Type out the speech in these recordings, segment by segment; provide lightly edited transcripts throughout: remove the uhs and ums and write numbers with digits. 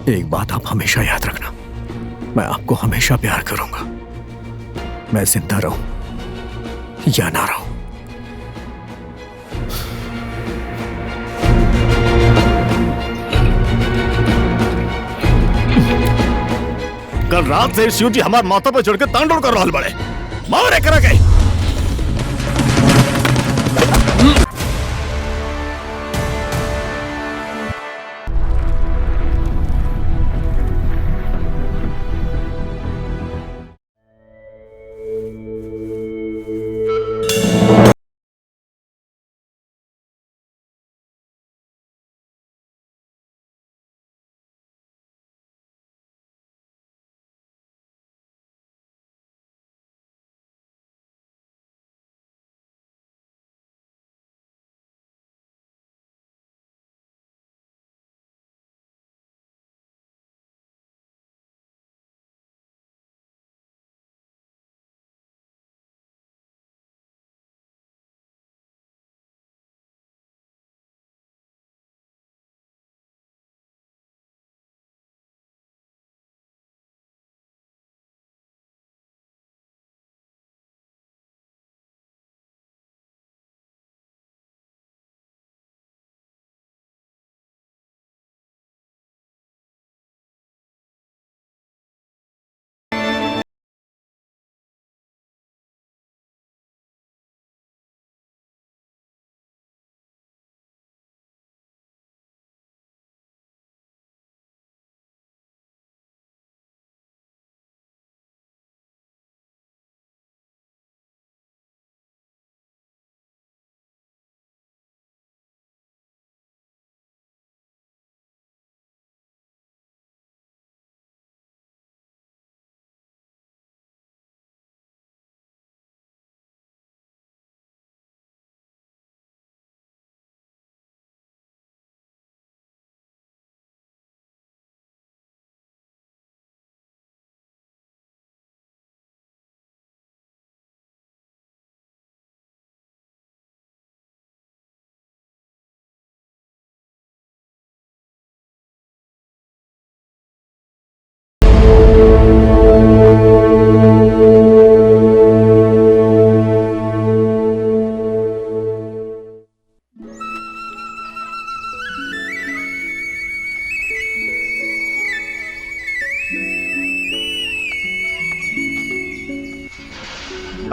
एक बात आप हमेशा याद रखना, मैं आपको हमेशा प्यार करूंगा, मैं जिंदा रहूं या ना रहूं। कल रात से शिव जी हमारे माथा पर चढ़ के तांडव कर रहा बड़े मारे करा गए।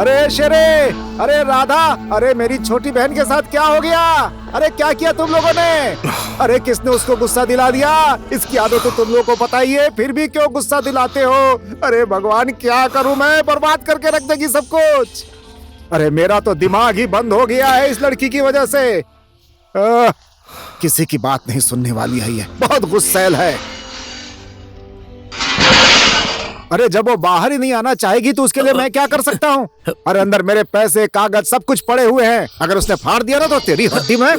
अरे शेरे, अरे राधा, अरे मेरी छोटी बहन के साथ क्या हो गया? अरे क्या किया तुम लोगों ने? अरे किसने उसको गुस्सा दिला दिया? इसकी आदत तो तुम लोगों को पता ही है, फिर भी क्यों गुस्सा दिलाते हो? अरे भगवान क्या करूं मैं, बर्बाद करके रख देगी सब कुछ। अरे मेरा तो दिमाग ही बंद हो गया है इस लड़की की वजह से। किसी की बात नहीं सुनने वाली है ये, बहुत गुस्सैल है। अरे जब वो बाहर ही नहीं आना चाहेगी तो उसके लिए मैं क्या कर सकता हूँ? अरे अंदर मेरे पैसे, कागज सब कुछ पड़े हुए हैं, अगर उसने फाड़ दिया ना तो तेरी हड्डी में।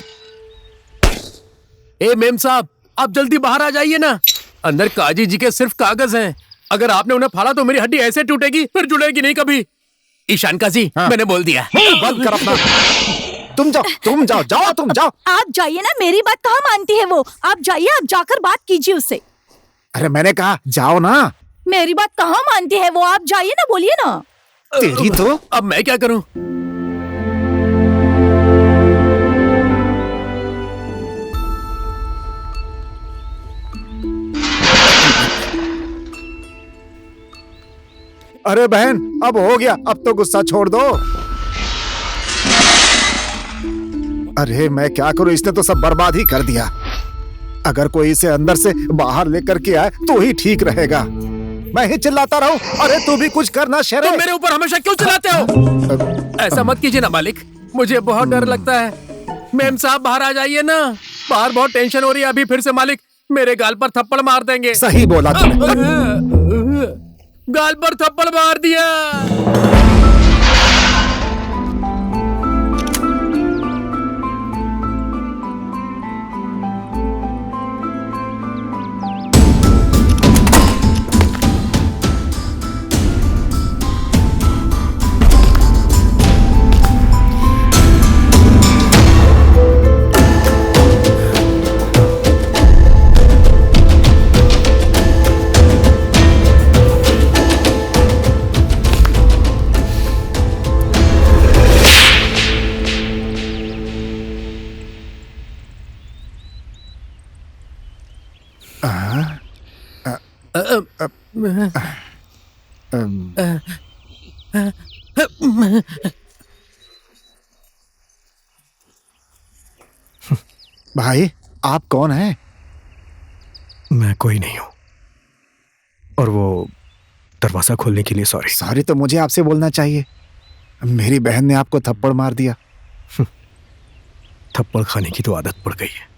ए मेम साहब, आप जल्दी बाहर आ जाइए ना, अंदर काजी जी के सिर्फ कागज हैं, अगर आपने उन्हें फाड़ा तो मेरी हड्डी ऐसे टूटेगी, फिर जुड़ेगी नहीं कभी। ईशान काजी, हाँ। मैंने बोल दिया। बंद कर अपना। तुम जाओ जाओ तुम जाओ। आप जाइए ना, मेरी बात कहाँ मानती है वो। आप जाइए, आप जाकर बात कीजिए उससे। अरे मैंने कहा जाओ ना। मेरी बात कहाँ मानती है वो, आप जाइए ना, बोलिए ना। तेरी तो। अब मैं क्या करूं? अरे बहन, अब हो गया, अब तो गुस्सा छोड़ दो। अरे मैं क्या करूं, इसने तो सब बर्बाद ही कर दिया। अगर कोई इसे अंदर से बाहर लेकर के आए तो ही ठीक रहेगा। मैं ही चिल्लाता रहूं? अरे तू भी कुछ करना शेरे। तुम मेरे ऊपर हमेशा क्यों चिल्लाते हो? ऐसा मत कीजिए ना मालिक, मुझे बहुत डर लगता है। मेम साहब बाहर आ जाइए ना, बाहर बहुत टेंशन हो रही है। अभी फिर से मालिक मेरे गाल पर थप्पड़ मार देंगे। सही बोला तूने। गाल पर थप्पड़ मार दिया। भाई आप कौन हैं? मैं कोई नहीं हूं। और वो दरवाजा खोलने के लिए सॉरी। सॉरी तो मुझे आपसे बोलना चाहिए। मेरी बहन ने आपको थप्पड़ मार दिया। थप्पड़ खाने की तो आदत पड़ गई है।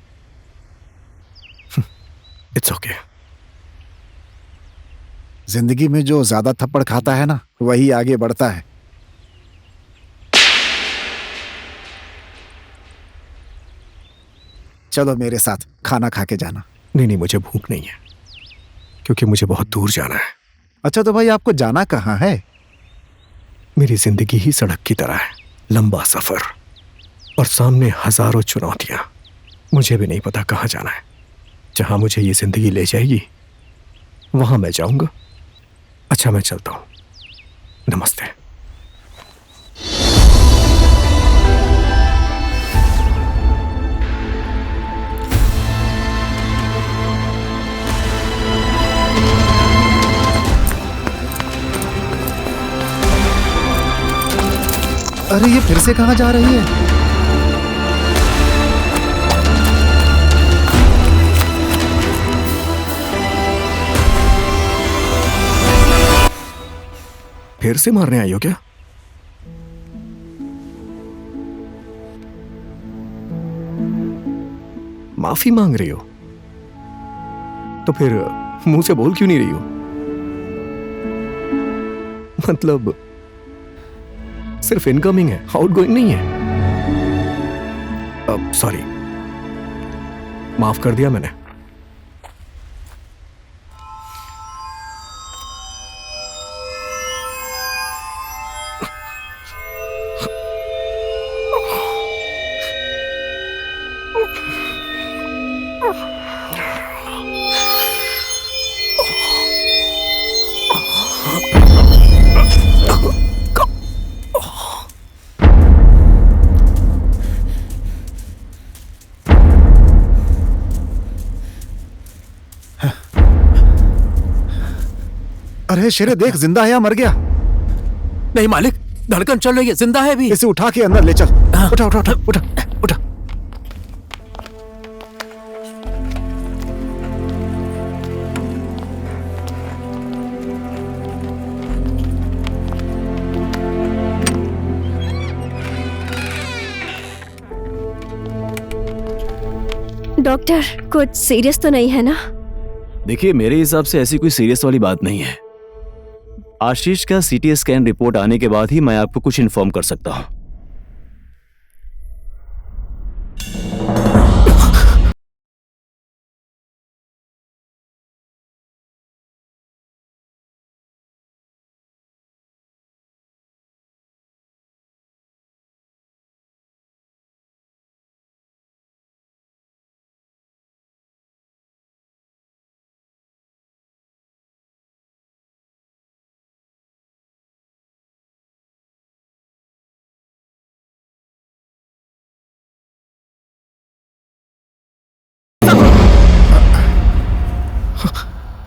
It's okay. जिंदगी में जो ज्यादा थप्पड़ खाता है ना, वही आगे बढ़ता है। चलो मेरे साथ खाना खा के जाना। नहीं नहीं, मुझे भूख नहीं है, क्योंकि मुझे बहुत दूर जाना है। अच्छा तो भाई आपको जाना कहाँ है? मेरी जिंदगी ही सड़क की तरह है, लंबा सफर और सामने हजारों चुनौतियां। मुझे भी नहीं पता कहाँ जाना है। जहां मुझे ये जिंदगी ले जाएगी वहां मैं जाऊंगा। अच्छा मैं चलता हूं। नमस्ते। अरे ये फिर से कहाँ जा रही है? फिर से मारने आई हो क्या? माफी मांग रही हो तो फिर मुंह से बोल क्यों नहीं रही हो? मतलब सिर्फ इनकमिंग है, आउटगोइंग नहीं है। अब सॉरी, माफ कर दिया मैंने। अरे शेरे देख, जिंदा है या मर गया? नहीं मालिक, धड़कन चल रही है, जिंदा है अभी। इसे उठा के अंदर ले चल। उठा उठा उठा उठा उठा। डॉक्टर कुछ सीरियस तो नहीं है ना? देखिए मेरे हिसाब से ऐसी कोई सीरियस वाली बात नहीं है। आशीष का सीटी स्कैन रिपोर्ट आने के बाद ही मैं आपको कुछ इन्फॉर्म कर सकता हूं।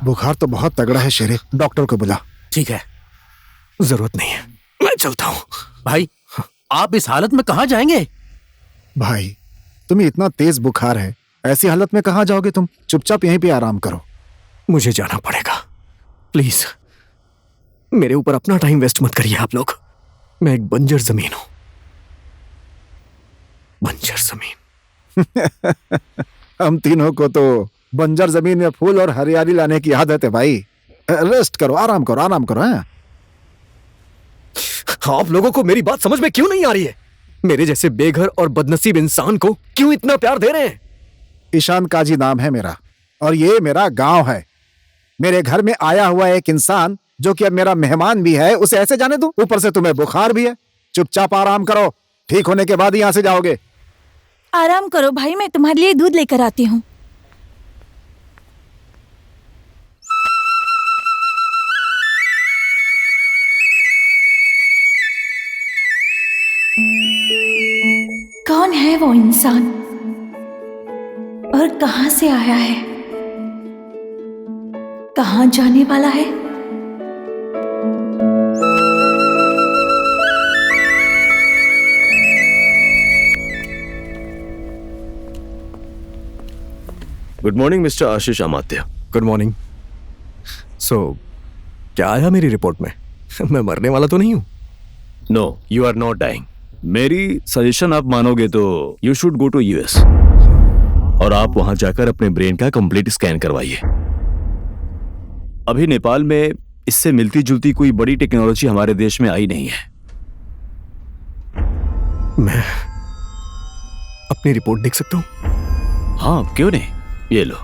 बुखार तो बहुत तगड़ा है शेरे, डॉक्टर को बुला। ठीक है जरूरत नहीं है, मैं चलता हूँ। भाई, आप इस हालत में कहाँ जाएंगे? भाई तुम्हें इतना तेज बुखार है, ऐसी हालत में कहाँ जाओगे तुम? चुपचाप यहीं पे आराम करो। मुझे जाना पड़ेगा, प्लीज मेरे ऊपर अपना टाइम वेस्ट मत करिए आप लोग। मैं एक बंजर जमीन हूं, बंजर जमीन। हम तीनों को तो बंजर जमीन में फूल और हरियाली लाने की आदत है भाई। रेस्ट करो, आराम करो, आराम करो। हैं? आप लोगों को मेरी बात समझ में क्यों नहीं आ रही है? मेरे जैसे बेघर और बदनसीब इंसान को क्यों इतना प्यार दे रहे हैं? ईशान काजी नाम है मेरा, और ये मेरा गांव है। मेरे घर में आया हुआ एक इंसान जो कि अब मेरा मेहमान भी है, उसे ऐसे जाने दूं? ऊपर से तुम्हें बुखार भी है। चुपचाप आराम करो, ठीक होने के बाद ही यहां से जाओगे। आराम करो भाई, मैं तुम्हारे लिए दूध लेकर आती हूँ। कौन है वो इंसान और कहां से आया है, कहां जाने वाला है? Good morning mister Ashish Amatya. Good morning. So क्या आया मेरी रिपोर्ट में? मैं मरने वाला तो नहीं हूं? No, you are not dying. मेरी सजेशन आप मानोगे तो you should go to US और आप वहां जाकर अपने ब्रेन का कंप्लीट स्कैन करवाइए। अभी नेपाल में इससे मिलती जुलती कोई बड़ी टेक्नोलॉजी हमारे देश में आई नहीं है। मैं अपनी रिपोर्ट देख सकता हूं? हाँ, क्यों नहीं, ये लो।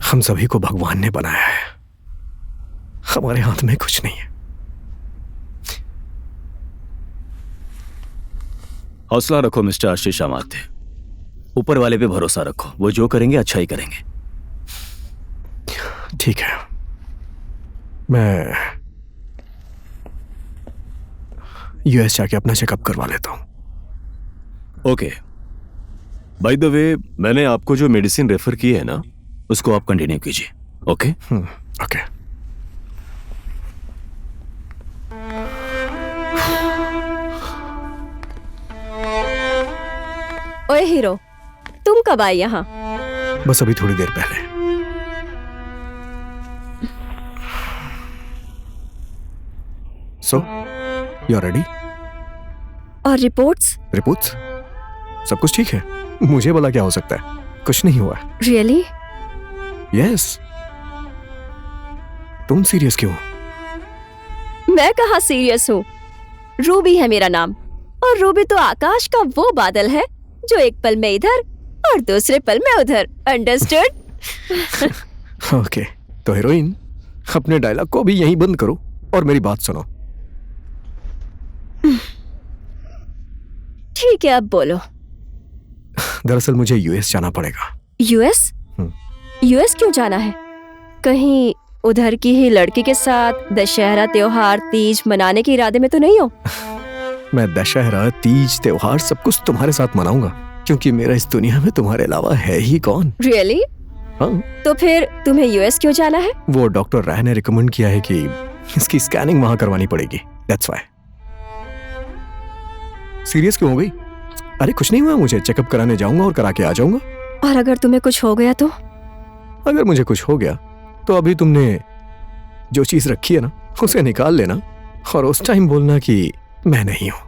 हम सभी को भगवान ने बनाया है, हमारे हाथ में कुछ नहीं है। हौसला रखो मिस्टर आशीष अमात्य, ऊपर वाले पे भरोसा रखो, वो जो करेंगे अच्छा ही करेंगे। ठीक है, मैं यूएस जाके अपना चेकअप करवा लेता हूं। ओके, बाय द वे मैंने आपको जो मेडिसिन रेफर की है ना, उसको आप कंटिन्यू कीजिए। ओके? ओके। ओए हीरो, तुम कब आए यहाँ? बस अभी थोड़ी देर पहले। So you are ready? और रिपोर्ट्स? रिपोर्ट्स सब कुछ ठीक है। मुझे बोला क्या हो सकता है, कुछ नहीं हुआ। रियली? यस। तुम सीरियस क्यों? मैं कहाँ सीरियस हूँ। रूबी है मेरा नाम, और रूबी तो आकाश का वो बादल है जो एक पल में इधर और दूसरे पल में उधर। अंडरस्टूड? ओके, तो हीरोइन अपने डायलॉग को भी यहीं बंद करो और मेरी बात सुनो। ठीक है, अब बोलो। दरअसल मुझे यूएस जाना पड़ेगा। यूएस? यूएस क्यों जाना है? कहीं उधर की ही लड़की के साथ दशहरा त्योहार तीज मनाने के इरादे में तो नहीं हो? मैं दशहरा तीज त्योहार सब कुछ तुम्हारे साथ मनाऊंगा, क्योंकि मेरा इस दुनिया में तुम्हारे अलावा है ही कौन। रियली? हाँ। तो फिर तुम्हें यूएस क्यों जाना है? वो डॉक्टर राय ने रिकमेंड किया है कि इसकी स्कैनिंग वहां करवानी पड़ेगी, दैट्स व्हाई। सीरियस क्यों हो गई? अरे कुछ नहीं हुआ, मुझे चेकअप कराने जाऊंगा और करा के आ जाऊंगा। और अगर तुम्हें कुछ हो गया तो? अगर मुझे कुछ हो गया तो अभी तुमने जो चीज रखी है ना, उसे निकाल लेना और उस टाइम बोलना कि मैं नहीं हूं।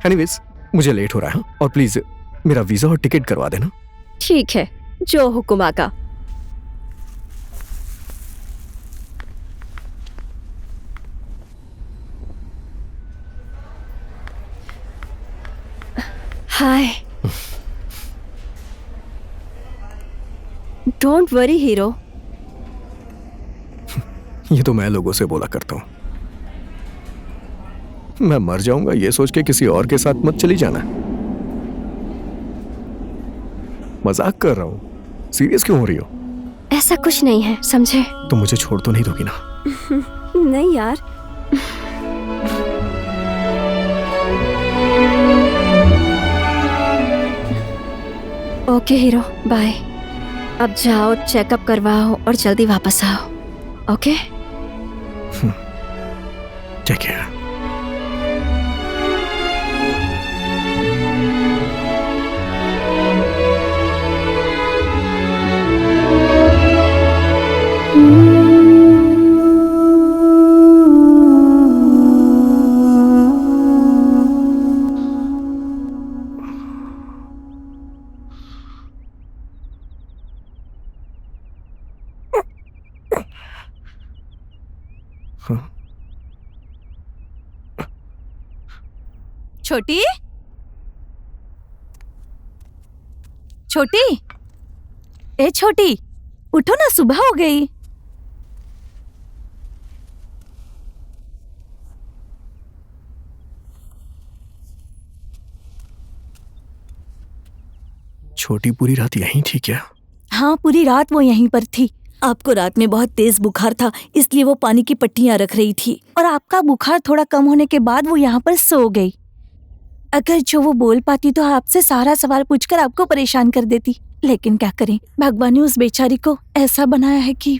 एनीवेज, मुझे लेट हो रहा है और प्लीज मेरा वीजा और टिकट करवा देना। ठीक है, जो हुक्म आका। हाय। Don't worry hero. ये तो मैं लोगों से बोला करता हूं। मैं मर जाऊंगा ये सोच के किसी और के साथ मत चली जाना। मजाक कर रहा हूँ, सीरियस क्यों हो रही हो? ऐसा कुछ नहीं है, समझे? तुम मुझे छोड़ तो नहीं दोगी ना? नहीं यार। Okay hero, bye. अब जाओ, चेकअप करवाओ और जल्दी वापस आओ। ओके? ठीक है। छोटी, छोटी, ए छोटी, उठो ना, सुबह हो गई। छोटी पूरी रात यहीं थी क्या? हाँ, पूरी रात वो यहीं पर थी। आपको रात में बहुत तेज बुखार था, इसलिए वो पानी की पट्टियां रख रही थी और आपका बुखार थोड़ा कम होने के बाद वो यहाँ पर सो गई। अगर जो वो बोल पाती तो आपसे सारा सवाल पूछकर आपको परेशान कर देती, लेकिन क्या करें, भगवान ने उस बेचारी को ऐसा बनाया है कि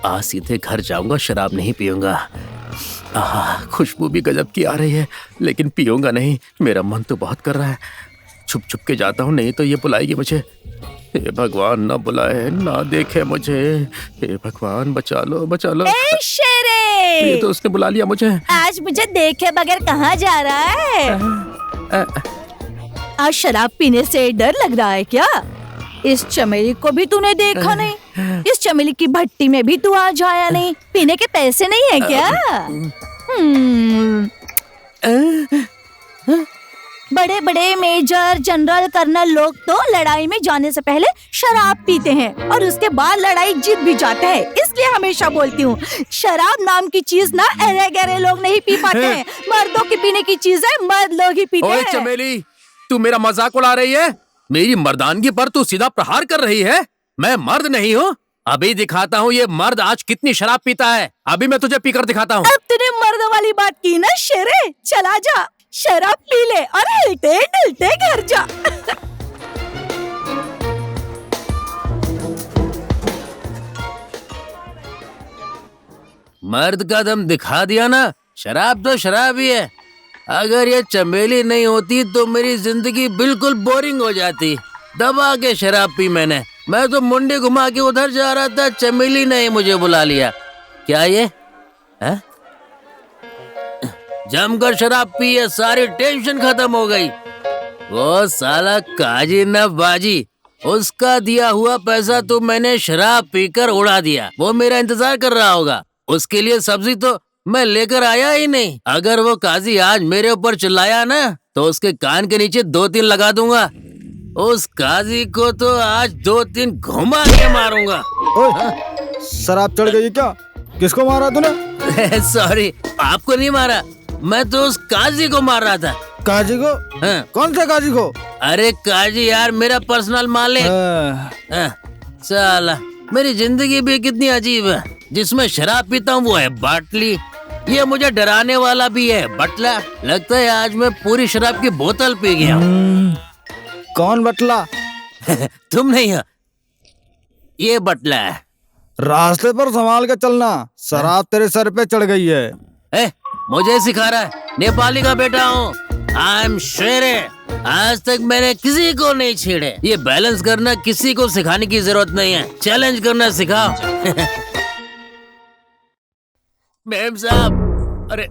आज सीधे घर जाऊंगा, शराब नहीं पीऊंगा। खुशबू भी गजब की आ रही है, लेकिन पीऊंगा नहीं। मेरा मन तो बहुत कर रहा है। छुप छुप के जाता हूँ, नहीं तो ये बुलाएगी मुझे। हे भगवान, ना बुलाए, ना देखे मुझे। हे भगवान, बचा लो, बचा लो। ए शेरे, ये तो उसने बुला लिया मुझे। आज मुझे देखे बगैर कहाँ जा रहा है? आज शराब पीने से डर लग रहा है क्या? इस चमेली को भी तूने देखा नहीं? इस चमेली की भट्टी में भी तू आज आया नहीं? पीने के पैसे नहीं है क्या? बड़े बड़े मेजर, जनरल, कर्नल लोग तो लड़ाई में जाने से पहले शराब पीते हैं और उसके बाद लड़ाई जीत भी जाते हैं। इसलिए हमेशा बोलती हूँ, शराब नाम की चीज ना अरे गहरे लोग नहीं पी पाते हैं। मर्दों की पीने की चीज है, मर्द लोग ही पीते हैं। चमेली, तू मेरा मजाक उड़ा रही है? मेरी मर्दानगी पर तू सीधा प्रहार कर रही है। मैं मर्द नहीं हूँ। अभी दिखाता हूँ ये मर्द आज कितनी शराब पीता है। अभी मैं तुझे पीकर दिखाता हूँ। अब तूने मर्द वाली बात की ना शेरे, चला जा, शराब पी ले और हिलते डुलते घर जा। मर्द का दम दिखा दिया ना। शराब तो शराब ही है। अगर ये चमेली नहीं होती तो मेरी जिंदगी बिल्कुल बोरिंग हो जाती। दबा के शराब पी मैंने। मैं तो मुंडी घुमा के उधर जा रहा था, चमेली ने मुझे बुला लिया। क्या ये है? जमकर शराब पी है, सारी टेंशन खत्म हो गई। वो साला काजी न बाजी, उसका दिया हुआ पैसा तो मैंने शराब पीकर उड़ा दिया। वो मेरा इंतजार कर रहा होगा। उसके लिए सब्जी तो मैं लेकर आया ही नहीं। अगर वो काजी आज मेरे ऊपर चिल्लाया ना तो उसके कान के नीचे 2-3 लगा दूंगा। उस काजी को तो आज 2-3 घुमा के मारूंगा। ओए, शराब चढ़ गई क्या? किसको मारा तूने? सॉरी, आपको नहीं मारा, मैं तो उस काजी को मार रहा था। काजी को? हाँ। कौन सा काजी को? अरे काजी यार, मेरा पर्सनल मालिक। साला, मेरी जिंदगी भी कितनी अजीब है। जिसमें शराब पीता हूँ वो है बाटली, ये मुझे डराने वाला भी है बटला। लगता है आज मैं पूरी शराब की बोतल पी गया हूँ। कौन बटला? तुम नहीं हो, ये बटला है। रास्ते पर संभाल के चलना, शराब तेरे सर पे चढ़ गई है। मुझे सिखा रहा है? नेपाली का बेटा हूँ, आई एम शेरे। आज तक मैंने किसी को नहीं छेड़े। ये बैलेंस करना किसी को सिखाने की जरूरत नहीं है, चैलेंज करना सिखाओ। मेम साहब, अरे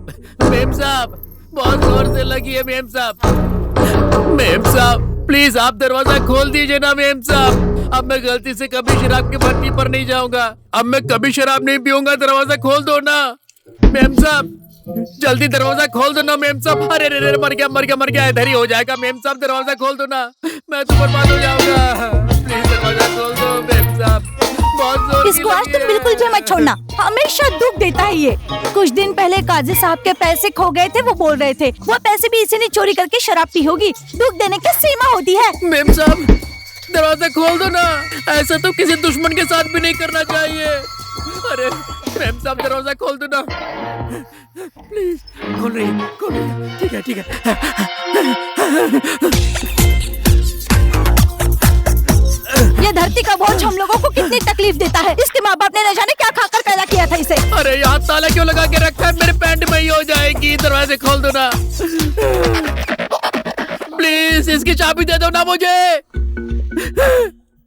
मेम साहब, बहुत जोर से लगी है मेम साहब। मेम साहब प्लीज आप दरवाजा खोल दीजिए ना मेम साहब। अब मैं गलती से कभी शराब की भट्टी पर नहीं जाऊंगा। अब मैं कभी शराब नहीं पीऊंगा। दरवाजा खोल दो ना मेम साहब, जल्दी दरवाजा खोल दो ना मेम साहब। अरे रे मर गया इधर ही हो जाएगा। मेम साहब दरवाजा खोल दो ना, मैं तो बर्बाद हो जाऊंगा। प्लीज दरवाजा खोल दो मेम साहब, बहुत जोर की इसको आज लगी तुम है। बिल्कुल भी मत छोड़ना, हमेशा दुख देता है ये। कुछ दिन पहले काजी साहब के पैसे खो गए थे, वो बोल रहे थे वो पैसे भी इसी ने चोरी करके शराब पी होगी। दुख देने की सीमा होती है। मेम साहब दरवाजा खोल दो ना, ऐसा तो किसी दुश्मन के साथ भी नहीं करना चाहिए। अरे मेम साहब दरवाजा खोल दो ना प्लीज। खोल रही है, ठीक है। ये धरती का बोझ हम लोगों को कितनी तकलीफ देता है। इसके माँ बाप ने न जाने क्या खाकर पैदा किया था इसे। अरे यहाँ ताला क्यों लगा के रखा है? मेरे पैंट में ही हो जाएगी। दरवाजे खोल दो ना प्लीज, इसकी चाबी दे दो ना मुझे,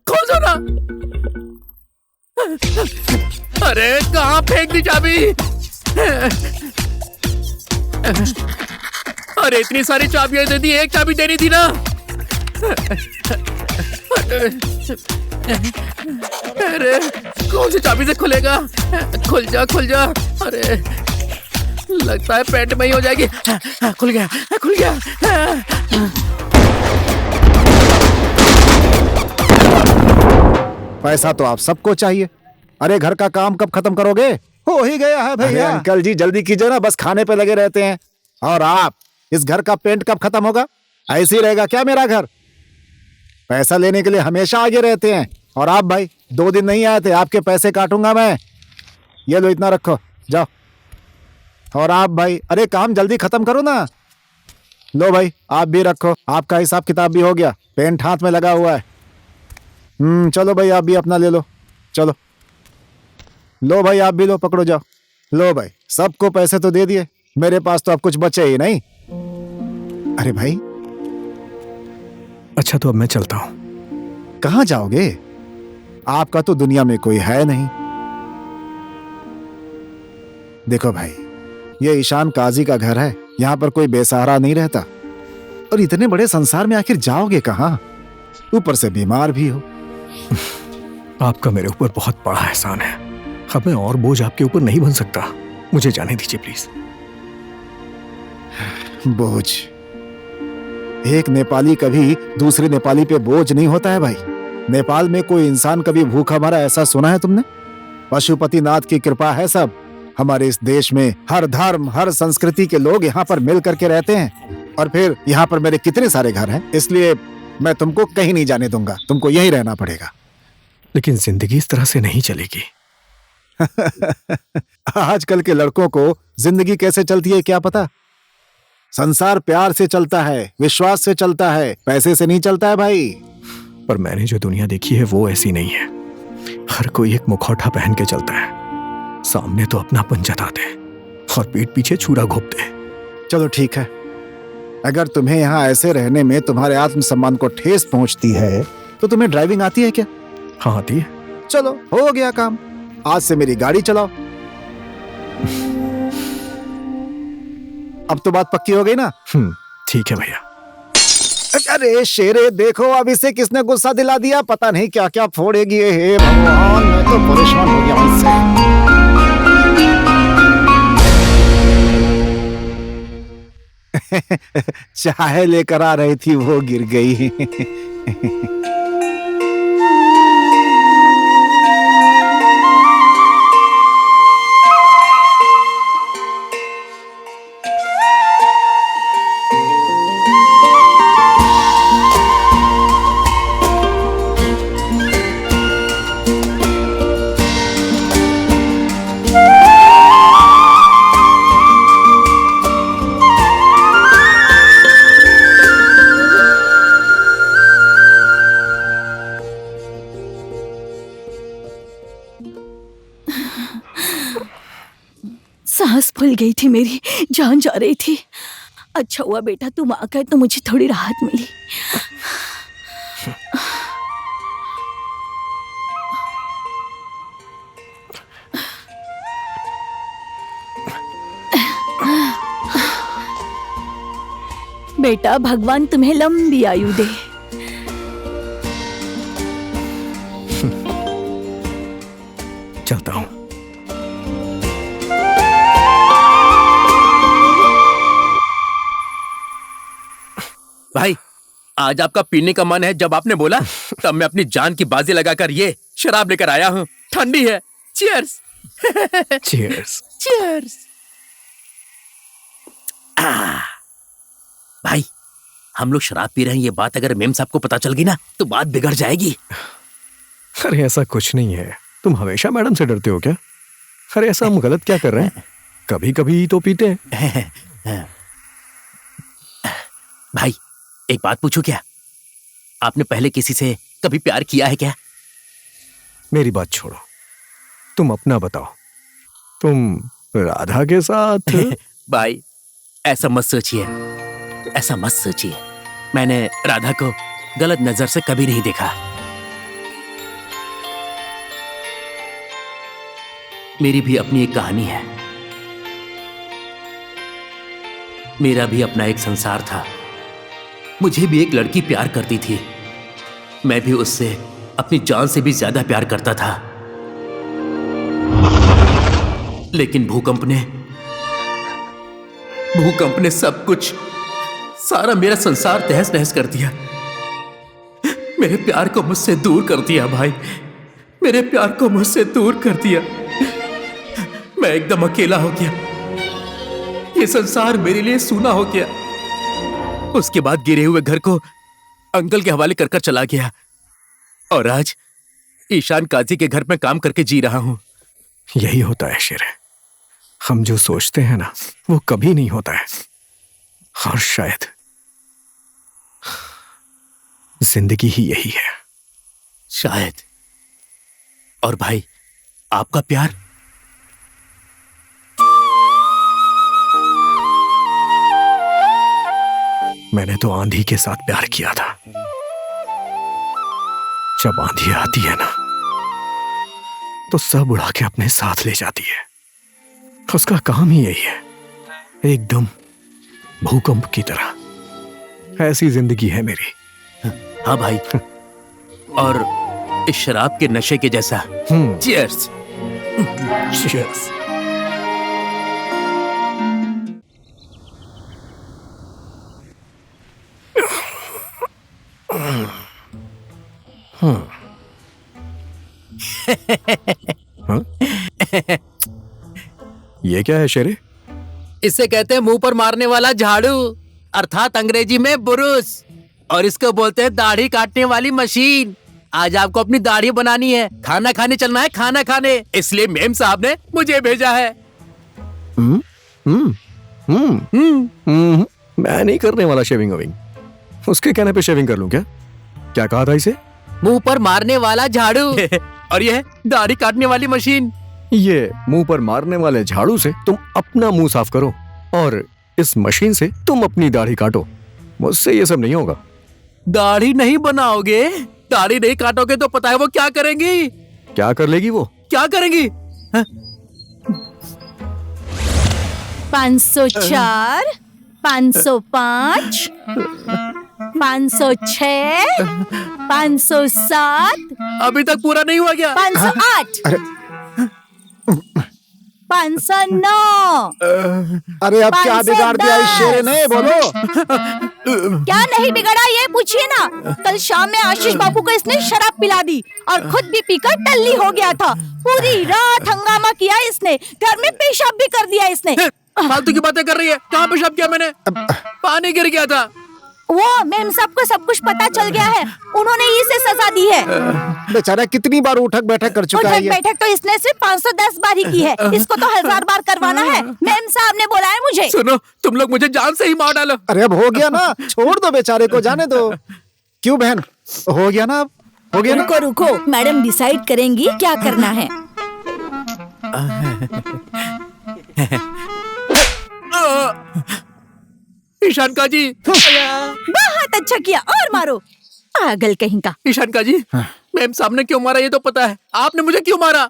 खोल दो ना। अरे कहाँ फेंक दी चाबी? अरे इतनी सारी चाबियां दे दी, एक चाबी देनी थी ना। अरे कौन सी चाबी से खुलेगा? खुल जा। अरे लगता है पेट में ही हो जाएगी। खुल गया। पैसा तो आप सबको चाहिए। अरे घर का काम कब खत्म करोगे? हो ही गया है अरे भैया। अंकल जी जल्दी कीजिए ना, बस खाने पे लगे रहते हैं। और आप, इस घर का पेंट कब खत्म होगा? ऐसे ही रहेगा क्या मेरा घर? पैसा लेने के लिए हमेशा आगे रहते हैं। और आप भाई 2 दिन नहीं आए थे, आपके पैसे काटूंगा मैं। ये लो, इतना रखो, जाओ। और आप भाई, अरे काम जल्दी खत्म करो ना। लो भाई आप भी रखो, आपका हिसाब किताब भी हो गया। पेंट हाथ में लगा हुआ है। चलो भाई आप भी अपना ले लो, चलो। लो भाई आप भी लो, पकड़ो, जाओ। लो भाई, सबको पैसे तो दे दिए, मेरे पास तो अब कुछ बचे ही नहीं। अरे भाई अच्छा तो अब मैं चलता हूँ। कहाँ जाओगे? आपका तो दुनिया में कोई है नहीं। देखो भाई, ये ईशान काजी का घर है, यहाँ पर कोई बेसहारा नहीं रहता। और इतने बड़े संसार में आखिर जाओगे कहाँ? ऊपर से बीमार भी हो। आपका मेरे ऊपर बहुत बड़ा एहसान है। अब मैं और बोझ आपके ऊपर नहीं बन सकता। मुझे जाने दीजिए प्लीज। बोझ? एक नेपाली कभी दूसरे नेपाली पे बोझ नहीं होता है भाई। नेपाल में कोई इंसान कभी भूखा मरा ऐसा सुना है तुमने? पशुपतिनाथ की कृपा है सब। हमारे इस देश में हर धर्म, हर संस्कृति के लोग यहाँ पर मिल करके रहते हैं। और फिर यहाँ पर मेरे कितने सारे घर हैं, इसलिए मैं तुमको कहीं नहीं जाने दूंगा। तुमको यहीं रहना पड़ेगा। लेकिन जिंदगी इस तरह से नहीं चलेगी। आजकल के लड़कों को जिंदगी कैसे चलती है क्या पता? संसार प्यार से चलता है, विश्वास से चलता है, पैसे से नहीं चलता है भाई। पर मैंने जो दुनिया देखी है वो ऐसी नहीं है। हर कोई एक मुखौटा पहन के चलता है। सामने तो अपनापन जताते हैं और पीठ पीछे छुरा घोंपते हैं। चलो ठीक है, अगर तुम्हें यहाँ ऐसे रहने में तुम्हारे आत्मसम्मान को ठेस पहुंचती है तो तुम्हें ड्राइविंग आती है क्या? हाँ आती है। चलो हो गया काम, आज से मेरी गाड़ी चलाओ। अब तो बात पक्की हो गई ना? ठीक है भैया। अरे शेरे देखो, अब इसे किसने गुस्सा दिला दिया, पता नहीं क्या क्या फोड़ेगी ये। हे भगवान, मैं तो परेशान हो गया इससे। चाय लेकर आ रही थी, वो गिर गई। सांस फूल गई थी, मेरी जान जा रही थी। अच्छा हुआ बेटा तुम आ गए तो मुझे थोड़ी राहत मिली। बेटा भगवान तुम्हें लंबी आयु दे। चलता हूं। भाई आज आपका पीने का मन है, जब आपने बोला तब मैं अपनी जान की बाजी लगाकर ये शराब लेकर आया हूँ। ठंडी है। चीयर्स। चीयर्स। चीयर्स। भाई हम लोग शराब पी रहे हैं, ये बात अगर मेम साहब को पता चल गई ना तो बात बिगड़ जाएगी। अरे ऐसा कुछ नहीं है, तुम हमेशा मैडम से डरते हो क्या? अरे ऐसा हम गलत क्या कर रहे हैं? कभी कभी तो पीते हैं। भाई एक बात पूछूं क्या? आपने पहले किसी से कभी प्यार किया है क्या? मेरी बात छोड़ो, तुम अपना बताओ। तुम राधा के साथ? भाई ऐसा मत सोचिए, ऐसा मत सोचिए। मैंने राधा को गलत नजर से कभी नहीं देखा। मेरी भी अपनी एक कहानी है। मेरा भी अपना एक संसार था। मुझे भी एक लड़की प्यार करती थी। मैं भी उससे अपनी जान से भी ज्यादा प्यार करता था। लेकिन भूकंप ने सब कुछ, सारा मेरा संसार तहस नहस कर दिया। मेरे प्यार को मुझसे दूर कर दिया भाई, मेरे प्यार को मुझसे दूर कर दिया। मैं एकदम अकेला हो गया। ये संसार मेरे लिए सूना हो गया। उसके बाद गिरे हुए घर को अंकल के हवाले कर चला गया और आज ईशान काजी के घर में काम करके जी रहा हूं। यही होता है शेर। हम जो सोचते हैं ना वो कभी नहीं होता है। और शायद जिंदगी ही यही है। शायद। और भाई आपका प्यार? मैंने तो आंधी के साथ प्यार किया था। जब आंधी आती है ना तो सब उड़ा के अपने साथ ले जाती है। उसका काम ही यही है, एकदम भूकंप की तरह। ऐसी जिंदगी है मेरी। हाँ भाई। और इस शराब के नशे के जैसा। चीयर्स। चीयर्स। ये क्या है शेरे? इसे कहते हैं मुंह पर मारने वाला झाड़ू, अर्थात अंग्रेजी में बुरुश। और इसको बोलते हैं दाढ़ी काटने वाली मशीन। आज आपको अपनी दाढ़ी बनानी है, खाना खाने चलना है, खाना खाने। इसलिए मेम साहब ने मुझे भेजा है। मैं नहीं करने वाला शेविंग वेविंग। उसके कहने पे शेविंग कर लूं क्या? क्या कहा था इसे? मुंह पर मारने वाला झाड़ू। और ये है दाढ़ी काटने वाली मशीन। ये मुंह पर मारने वाले झाड़ू से तुम अपना मुंह साफ करो और इस मशीन से तुम अपनी दाढ़ी काटो। मुझसे ये सब नहीं होगा। दाढ़ी नहीं बनाओगे? दाढ़ी नहीं काटोगे तो पता है वो क्या करेंगी? क्या कर लेगी वो? क्या करेंगी? 504, 505, 506, 507, अभी तक पूरा नहीं हुआ क्या? 508, अरे 509। अरे अब क्या 510। बिगाड़ दिया इस शेरे ने, बोलो। क्या नहीं बिगड़ा ये पूछिए ना। कल शाम में आशीष बाबू को इसने शराब पिला दी और खुद भी पीकर टल्ली हो गया था। पूरी रात हंगामा किया इसने, घर में पेशाब भी कर दिया इसने। फालतू की बातें कर रही है। कहाँ पेशाब किया मैंने? पानी गिर गया था। वो मेम सबको सब कुछ पता चल गया है, उन्होंने इसे सजा दी है। बेचारा कितनी बार उठक बैठक कर चुका है उठक ये। बैठक तो इसने सिर्फ 510 बार ही की है, इसको तो 1000 बार करवाना है। मेम साहब ने बोला है मुझे। सुनो, तुम लोग मुझे जान से ही मार डालो। अरे अब हो गया ना, छोड़ दो बेचारे को, जाने दो। क्यों बहन, हो गया ना, अब हो गया ना। रुको रुको, मैडम डिसाइड करेंगी क्या करना है। ईशान का जी। बहुत अच्छा किया, और मारो पागल कहीं का। ईशान का जी, मैम साहब ने क्यों मारा ये तो पता है, आपने मुझे क्यों मारा?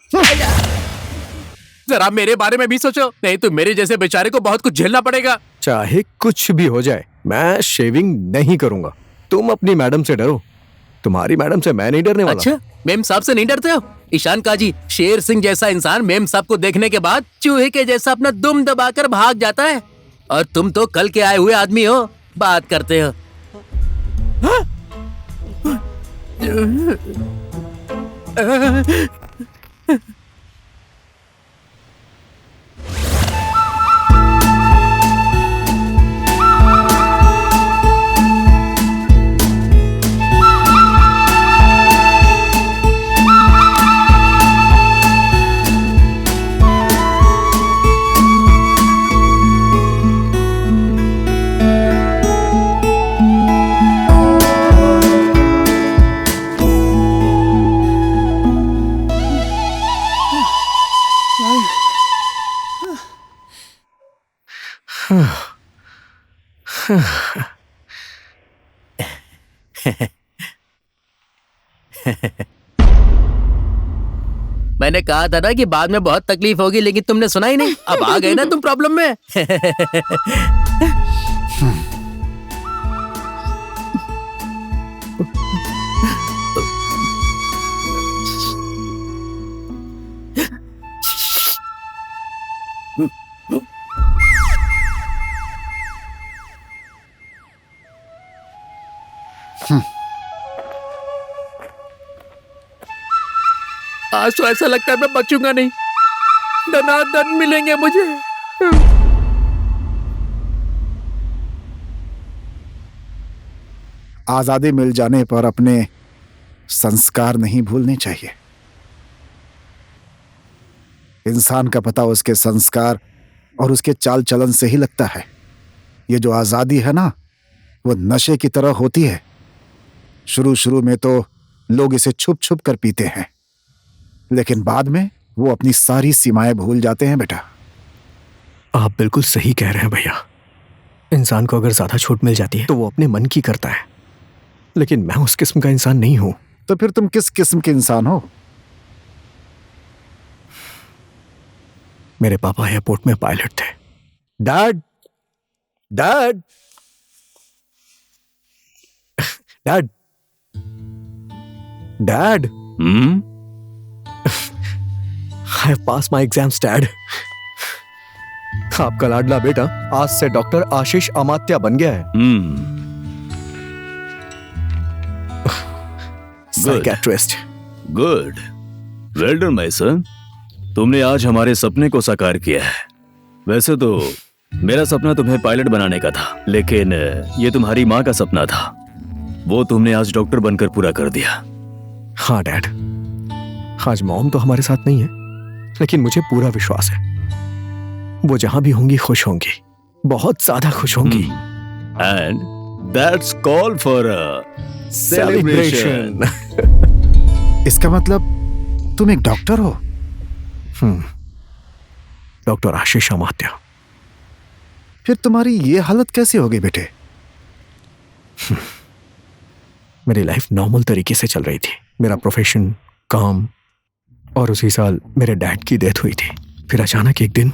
जरा मेरे बारे में भी सोचो, नहीं तो मेरे जैसे बेचारे को बहुत कुछ झेलना पड़ेगा। चाहे कुछ भी हो जाए, मैं शेविंग नहीं करूंगा। तुम अपनी मैडम से डरो, तुम्हारी मैडम से मैं नहीं डरने वाला। अच्छा, मेम साहब से नहीं डरते हो? ईशान का जी, शेर सिंह जैसा इंसान मेम साहब को देखने के बाद चूहे के जैसा अपना दुम दबाकर भाग जाता है, और तुम तो कल के आए हुए आदमी हो, बात करते हो। मैंने कहा था ना कि बाद में बहुत तकलीफ होगी, लेकिन तुमने सुना ही नहीं। अब आ गए ना तुम प्रॉब्लम में। आज तो ऐसा लगता है मैं बचूंगा नहीं, दनादन मिलेंगे मुझे। आजादी मिल जाने पर अपने संस्कार नहीं भूलने चाहिए। इंसान का पता उसके संस्कार और उसके चाल चलन से ही लगता है। ये जो आजादी है ना, वो नशे की तरह होती है। शुरू शुरू में तो लोग इसे छुप छुप कर पीते हैं, लेकिन बाद में वो अपनी सारी सीमाएं भूल जाते हैं। बेटा, आप बिल्कुल सही कह रहे हैं भैया। इंसान को अगर ज्यादा छूट मिल जाती है तो वो अपने मन की करता है, लेकिन मैं उस किस्म का इंसान नहीं हूं। तो फिर तुम किस किस्म के इंसान हो? मेरे पापा एयरपोर्ट में पायलट थे। Dad, dad, dad, dad, I have passed my exams, Dad. आपका लाडला बेटा आज से डॉक्टर आशीष अमात्या बन गया है। Psychiatrist. Good, well done my son. तुमने आज हमारे सपने को साकार किया है। वैसे तो मेरा सपना तुम्हें पायलट बनाने का था, लेकिन ये तुम्हारी माँ का सपना था, वो तुमने आज डॉक्टर बनकर पूरा कर दिया। हाँ डैड, आज मॉम तो हमारे साथ नहीं है, लेकिन मुझे पूरा विश्वास है वो जहां भी होंगी खुश होंगी, बहुत ज्यादा खुश होंगी। And that's call for a celebration. इसका मतलब तुम एक डॉक्टर हो? डॉक्टर आशीष अमात्या। फिर तुम्हारी ये हालत कैसे हो गई बेटे? मेरी लाइफ नॉर्मल तरीके से चल रही थी। मेरा प्रोफेशन, काम, और उसी साल मेरे डैड की डेथ हुई थी। फिर अचानक एक दिन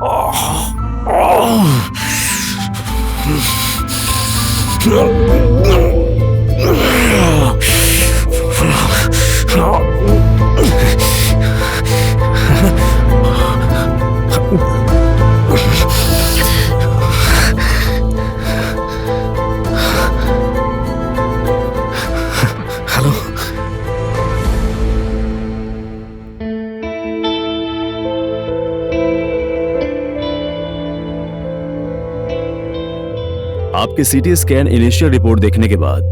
हेलो। आपके सीटी स्कैन इनिशियल रिपोर्ट देखने के बाद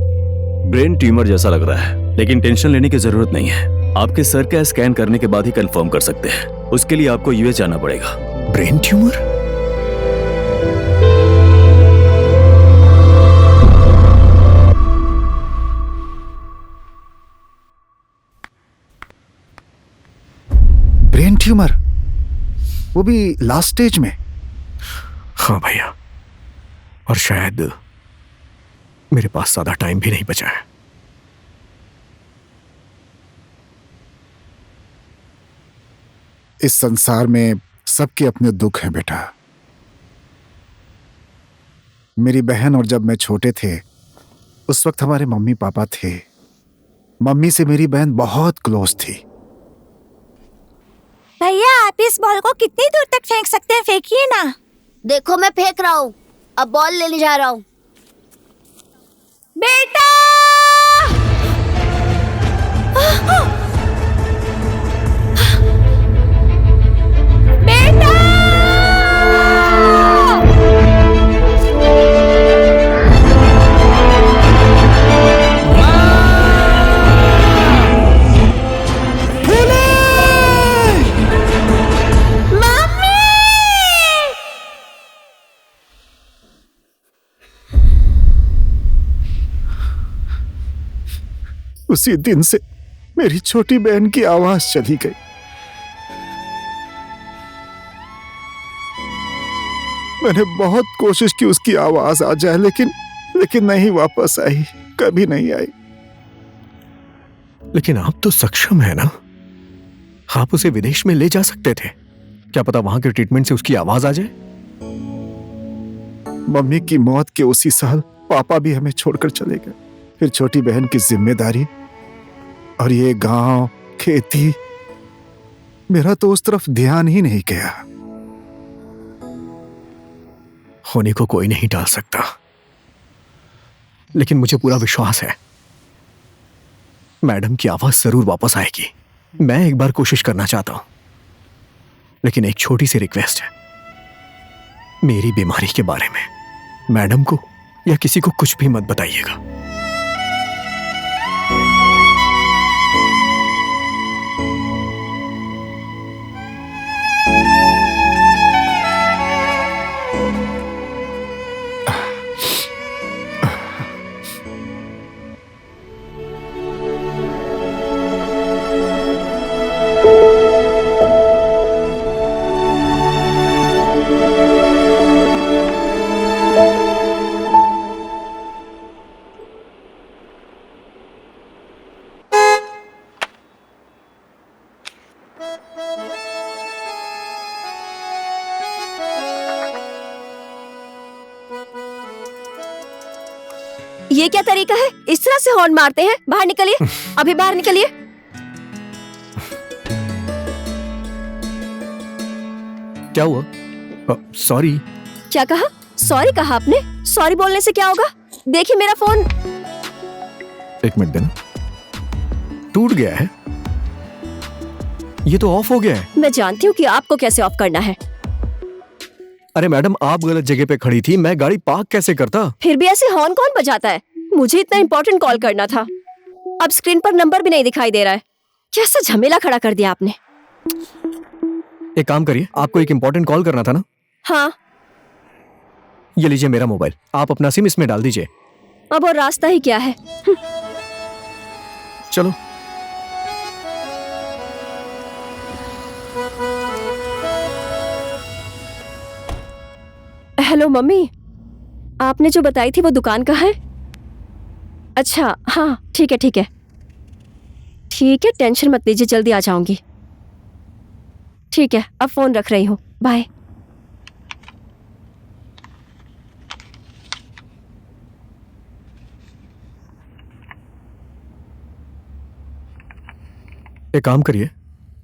ब्रेन ट्यूमर जैसा लग रहा है, लेकिन टेंशन लेने की जरूरत नहीं है। आपके सर का स्कैन करने के बाद ही कंफर्म कर सकते हैं। उसके लिए आपको यूएस जाना पड़ेगा। Brain tumour? ब्रेन ट्यूमर, वो भी लास्ट स्टेज में। हाँ भैया, और शायद मेरे पास ज्यादा टाइम भी नहीं बचा है। इस संसार में सबके अपने दुख हैं बेटा। मेरी बहन और जब मैं छोटे थे, उस वक्त हमारे मम्मी पापा थे। मम्मी से मेरी बहन बहुत क्लोज थी। भैया आप इस बॉल को कितनी दूर तक फेंक सकते हैं, फेंकिए ना। देखो मैं फेंक रहा हूँ, अब बॉल लेने जा रहा हूँ। बेटा! बेटा! उसी दिन से मेरी छोटी बहन की आवाज चली गई। मैंने बहुत कोशिश की उसकी आवाज आ जाए, लेकिन नहीं वापस आई, कभी नहीं आई। लेकिन आप तो सक्षम है ना, आप उसे विदेश में ले जा सकते थे। क्या पता वहां के ट्रीटमेंट से उसकी आवाज आ जाए। मम्मी की मौत के उसी साल पापा भी हमें छोड़कर चले गए। फिर छोटी बहन की जिम्मेदारी और ये गांव, खेती, मेरा तो उस तरफ ध्यान ही नहीं गया। होने को कोई नहीं टाल सकता, लेकिन मुझे पूरा विश्वास है मैडम की आवाज जरूर वापस आएगी। मैं एक बार कोशिश करना चाहता हूं, लेकिन एक छोटी सी रिक्वेस्ट है। मेरी बीमारी के बारे में मैडम को या किसी को कुछ भी मत बताइएगा। ये क्या तरीका है? इस तरह से हॉर्न मारते हैं? बाहर निकलिए, अभी बाहर निकलिए। क्या हुआ? सॉरी। क्या कहा? सॉरी कहा आपने? सॉरी बोलने से क्या होगा? देखिए मेरा फोन। एक मिनट देना, टूट गया है। ये तो ऑफ हो गया है। मैं जानती हूँ कि आपको कैसे ऑफ करना है। अरे मैडम, आप गलत जगह पे खड़ी थी, मैं गाड़ी पार्क कैसे करता? फिर भी ऐसे हॉर्न कौन बजाता है? मुझे इतना इंपॉर्टेंट कॉल करना था, अब स्क्रीन पर नंबर भी नहीं दिखाई दे रहा है। कैसा झमेला खड़ा कर दिया आपने। एक काम करिए, आपको एक इंपॉर्टेंट कॉल करना था ना? हाँ। ये लीजिए मेरा मोबाइल, आप अपना सिम इसमें डाल दीजिए। अब और रास्ता ही क्या है। चलो। हेलो मम्मी, आपने जो बताई थी वो दुकान कहाँ है? अच्छा हाँ, ठीक है ठीक है ठीक है, टेंशन मत लीजिए, जल्दी आ जाऊंगी। ठीक है, अब फोन रख रही हूँ, बाय। एक काम करिए,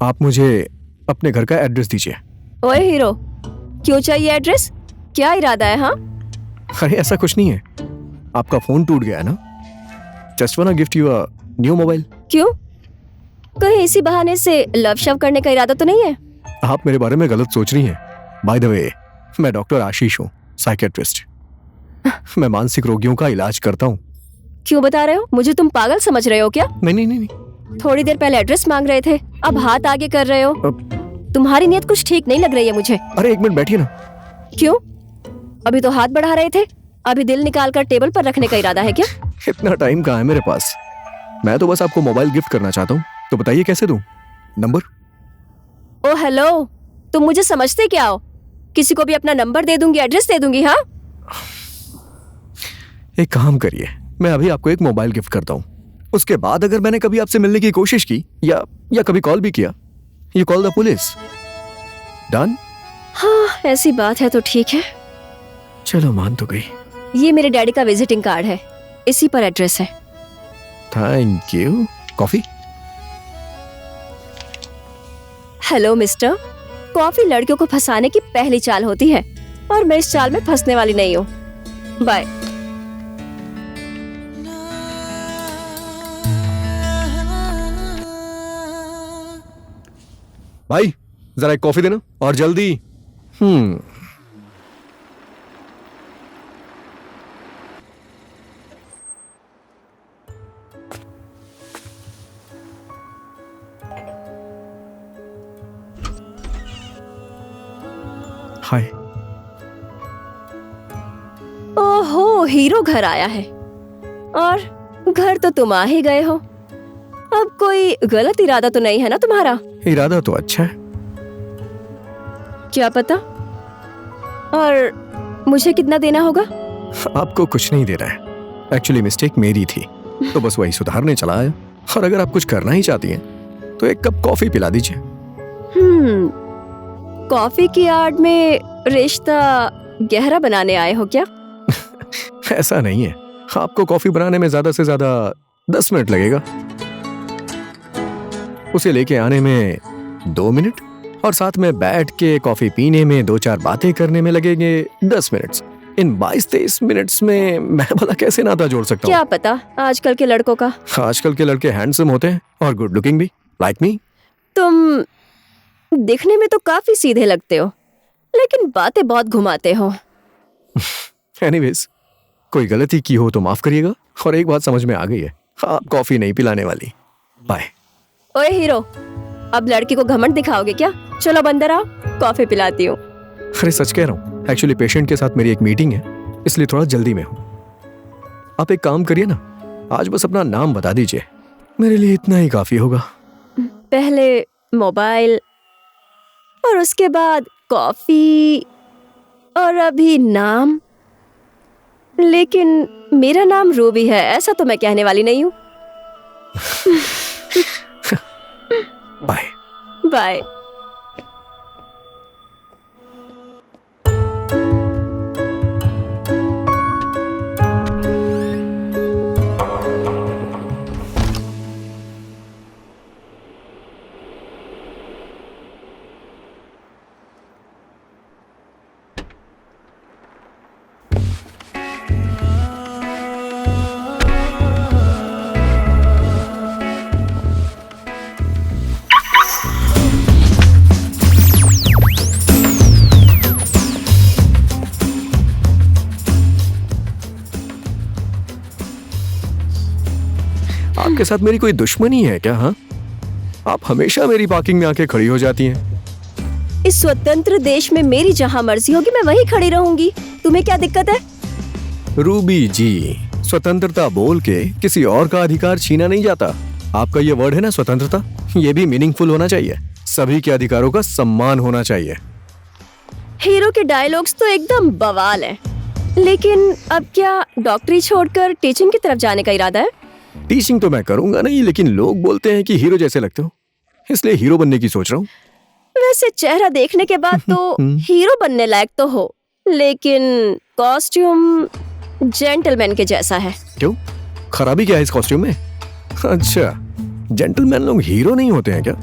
आप मुझे अपने घर का एड्रेस दीजिए। ओए हीरो, क्यों चाहिए एड्रेस? क्या इरादा है? हाँ, अरे ऐसा कुछ नहीं है, आपका फोन टूट गया है ना, जस्ट वाना gift you a new mobile. क्यों? कहीं इसी बहाने से लव शव करने का इरादा तो नहीं है? आप मेरे बारे में गलत सोच रही हैं। बाय द वे, मैं डॉक्टर आशीष हूँ, साइकेट्रिस्ट। मैं मानसिक रोगियों का इलाज करता हूँ। क्यों बता रहे हो? मुझे तुम पागल समझ रहे हो क्या? नहीं नहीं नहीं नहीं। थोड़ी देर पहले एड्रेस मांग रहे थे, अब हाथ आगे कर रहे हो। तुम्हारी नीयत कुछ ठीक नहीं लग रही है मुझे। अरे एक मिनट बैठिए ना। क्यों? अभी तो हाथ बढ़ा रहे थे, अभी दिल निकाल कर टेबल पर रखने का इरादा है क्या? इतना टाइम कहाँ है मेरे पास, मैं तो बस आपको मोबाइल गिफ्ट करना चाहता हूँ, तो बताइए कैसे दूँ? नंबर? ओ हेलो, तुम मुझे समझते क्या हो? किसी को भी अपना नंबर दे दूंगी, एड्रेस दे दूंगी। हाँ, एक काम करिए, मैं अभी आपको एक मोबाइल गिफ्ट करता हूँ, उसके बाद अगर मैंने कभी आपसे मिलने की कोशिश की या कभी कॉल भी किया, you call the police. Done? हाँ, ऐसी बात है तो ठीक है। चलो मान तो गई। ये मेरे डैडी का विजिटिंग कार्ड है, इसी पर एड्रेस है। Thank you. Coffee? Hello mister, coffee लड़कियों को फंसाने की पहली चाल होती है और मैं इस चाल में फंसने वाली नहीं हूँ। बाय। भाई जरा एक कॉफी देना और जल्दी। हाय। ओहो, हीरो घर आया है और घर तो तुम आ ही गए हो। अब कोई गलत इरादा तो नहीं है ना तुम्हारा? इरादा तो अच्छा है। क्या पता। और मुझे कितना देना होगा? आपको कुछ नहीं दे रहा है, एक्चुअली मिस्टेक मेरी थी, तो बस वही सुधारने चला आया। और अगर आप कुछ करना ही चाहती हैं तो एक कप कॉफी पिला दीजिए। कॉफी की आड़ में रिश्ता गहरा बनाने आए हो क्या? ऐसा नहीं है, आपको कॉफी बनाने में ज्यादा से ज्यादा 10 मिनट लगेगा, उसे लेके आने में 2 मिनट, और साथ में बैठ के कॉफी पीने में 2-4 बातें करने में लगेंगे 10 मिनट्स। इन 22-23 मिनट्स में मैं भला कैसे नाता जोड़ सकता हूँ? क्या पता आजकल के लड़कों का। आजकल के लड़के हैंडसम होते हैं और गुड लुकिंग भी, लाइक मी। तुम दिखने में तो काफी सीधे लगते हो, लेकिन बातें बहुत घुमाते हो। एनीवेज, कोई गलती की हो तो माफ करिएगा, और एक बात समझ में आ गई है, आप कॉफी नहीं पिलाने वाली। बाय। ओए हीरो, अब लड़की को घमंड दिखाओगे क्या? चलो अंदर आओ, कॉफी पिलाती हूँ। अरे सच कह रहा हूँ, एक्चुअली पेशेंट के साथ मेरी एक मीटिंग है, इसलिए थोड़ा जल्दी में हूँ। आप एक काम करिए ना, आज बस अपना नाम बता दीजिए, मेरे लिए इतना ही काफी होगा। पहले मोबाइल और उसके बाद कॉफी और अभी नाम। लेकिन मेरा नाम रूबी है, ऐसा तो मैं कहने वाली नहीं हूँ। बाय। बाय। आपके साथ मेरी कोई दुश्मनी है क्या? हाँ, आप हमेशा मेरी पार्किंग में आके खड़ी हो जाती हैं। इस स्वतंत्र देश में मेरी जहाँ मर्जी होगी मैं वहीं खड़ी रहूंगी, तुम्हें क्या दिक्कत है? रूबी जी, स्वतंत्रता बोल के किसी और का अधिकार छीना नहीं जाता। आपका ये वर्ड है ना स्वतंत्रता, ये भी मीनिंगफुल होना चाहिए, सभी के अधिकारों का सम्मान होना चाहिए। हीरो के डायलॉग्स तो एकदम बवाल है, लेकिन अब क्या डॉक्टरी छोड़कर टीचिंग की तरफ जाने का इरादा है? टीचिंग तो मैं करूंगा नहीं, लेकिन लोग बोलते हैं कि हीरो जैसे लगते हो, इसलिए हीरो बनने की सोच रहा हूँ। वैसे चेहरा देखने के बाद तो हीरो बनने लायक तो हो, लेकिन कॉस्ट्यूम जेंटलमैन के जैसा है। क्यों, खराबी क्या है इस कॉस्ट्यूम में? अच्छा, जेंटलमैन लोग हीरो नहीं होते हैं क्या?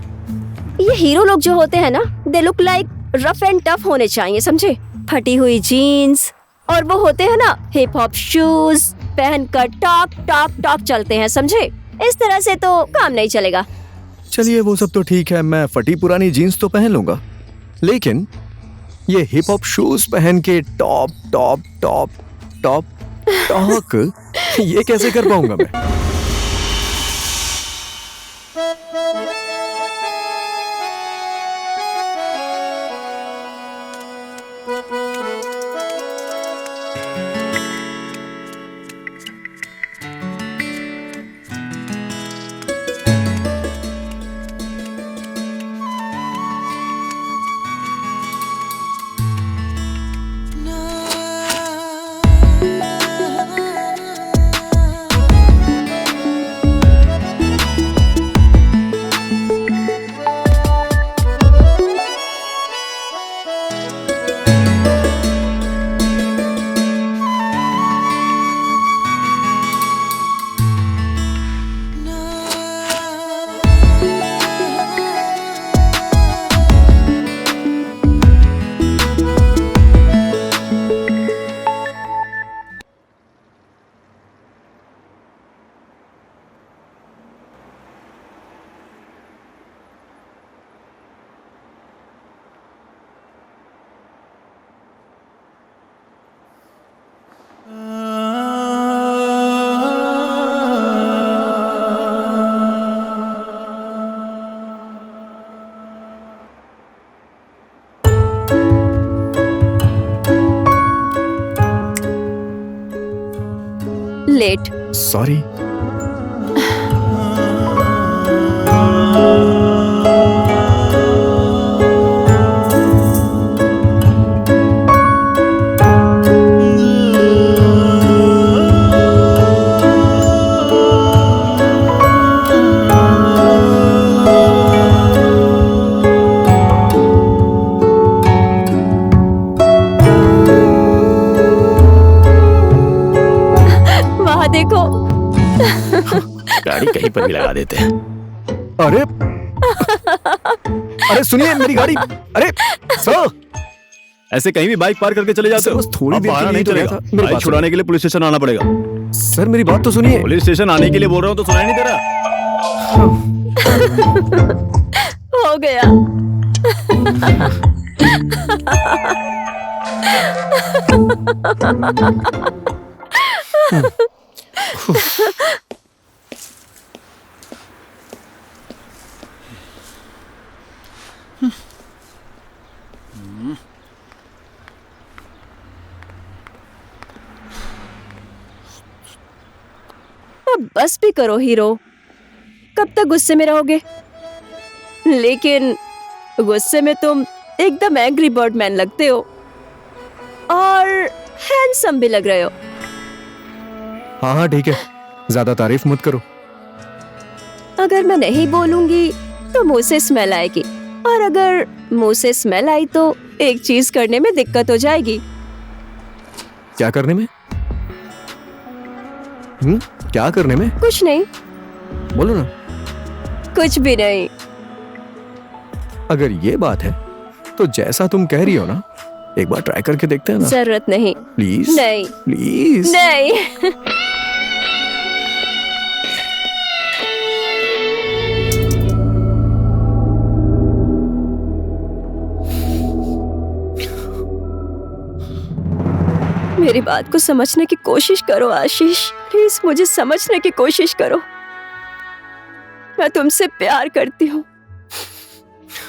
ये हीरो लोग जो होते हैं ना, they look like rough and tough होने चाहिए, समझे? फटी हुई जीन्स और वो होते हैं ना हिप हॉप शूज पहनकर टॉक टॉक टॉक चलते हैं, समझे? इस तरह से तो काम नहीं चलेगा। चलिए वो सब तो ठीक है, मैं फटी पुरानी जीन्स तो पहन लूंगा, लेकिन ये हिप हॉप शूज पहन के top top top top talk ये कैसे कर पाऊंगा मैं? लेट। सॉरी। देखो गाड़ी कहीं पर भी लगा देते हैं। अरे अरे सुनिए मेरी गाड़ी। अरे सर, ऐसे कहीं भी बाइक पार्क करके चले जाते हो? बस थोड़ी देर के लिए नहीं तो चलेगा। गया था। मेरी बाइक बात छुड़ाने के लिए पुलिस स्टेशन आना पड़ेगा। सर मेरी बात तो सुनिए। पुलिस स्टेशन आने के लिए बोल रहा हूँ तो सुनाई नहीं दे रहा? हो गया। अब बस भी करो हीरो, कब तक गुस्से में रहोगे? लेकिन गुस्से में तुम एकदम एंग्री बर्ड मैन लगते हो और हैंडसम भी लग रहे हो। हाँ हाँ ठीक है, ज्यादा तारीफ मत करो। अगर मैं नहीं बोलूंगी तो मुंह से स्मेल आएगी, और अगर मुंह से स्मेल आई तो एक चीज करने में दिक्कत हो जाएगी। क्या करने में? क्या करने में? कुछ नहीं। बोलो ना। कुछ भी नहीं। अगर ये बात है तो जैसा तुम कह रही हो ना, एक बार ट्राई करके देखते हैं ना। जरूरत नहीं। प्लीज नहीं प्लीज नहीं। मेरी बात को समझने की कोशिश करो आशीष, प्लीज मुझे समझने की कोशिश करो। मैं तुमसे प्यार करती हूँ,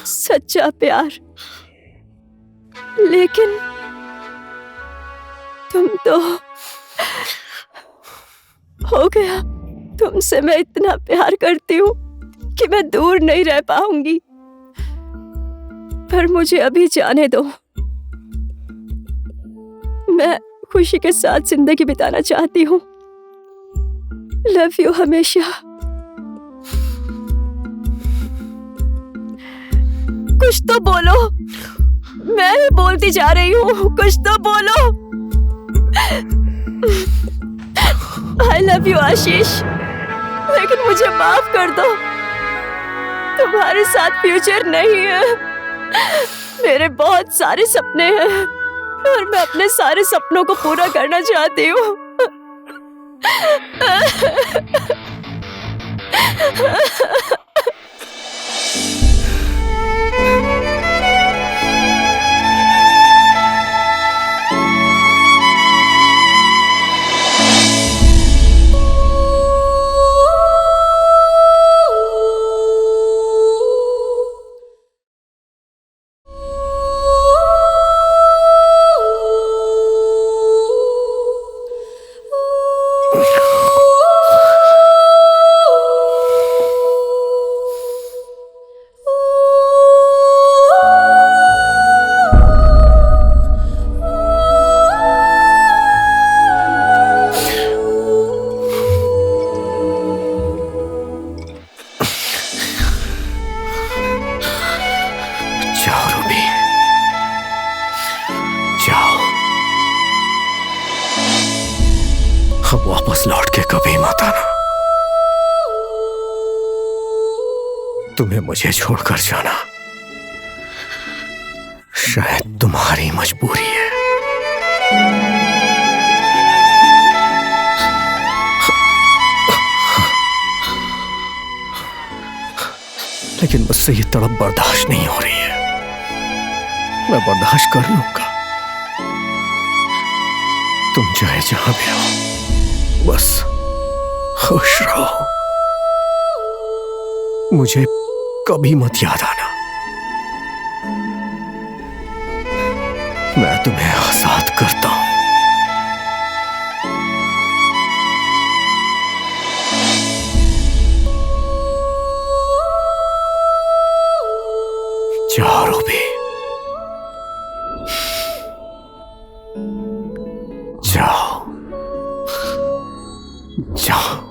सच्चा प्यार, लेकिन तुम तो हो गया। तुमसे मैं इतना प्यार करती हूँ कि मैं दूर नहीं रह पाऊंगी, पर मुझे अभी जाने दो। मैं खुशी के साथ जिंदगी बिताना चाहती हूँ। लव यू हमेशा। कुछ तो बोलो, मैं ही बोलती जा रही हूँ, कुछ तो बोलो। I love you आशीष, लेकिन मुझे माफ कर दो। तुम्हारे साथ फ्यूचर नहीं है। मेरे बहुत सारे सपने हैं और मैं अपने सारे सपनों को पूरा करना चाहती हूँ। जाओ रूबी, जाओ। अब वापस लौट के कभी मत आना। तुम्हें मुझे छोड़कर जाना शायद तुम्हारी मजबूरी है। लेकिन मुझसे ये तड़प बर्दाश्त नहीं हो रही है। मैं बर्दाश्त कर लूंगा। तुम चाहे जहां भी हो, बस खुश रहो। मुझे कभी मत याद आना। मैं तुम्हें आजाद करता हूं। जाओ रूबी, जाओ जाओ।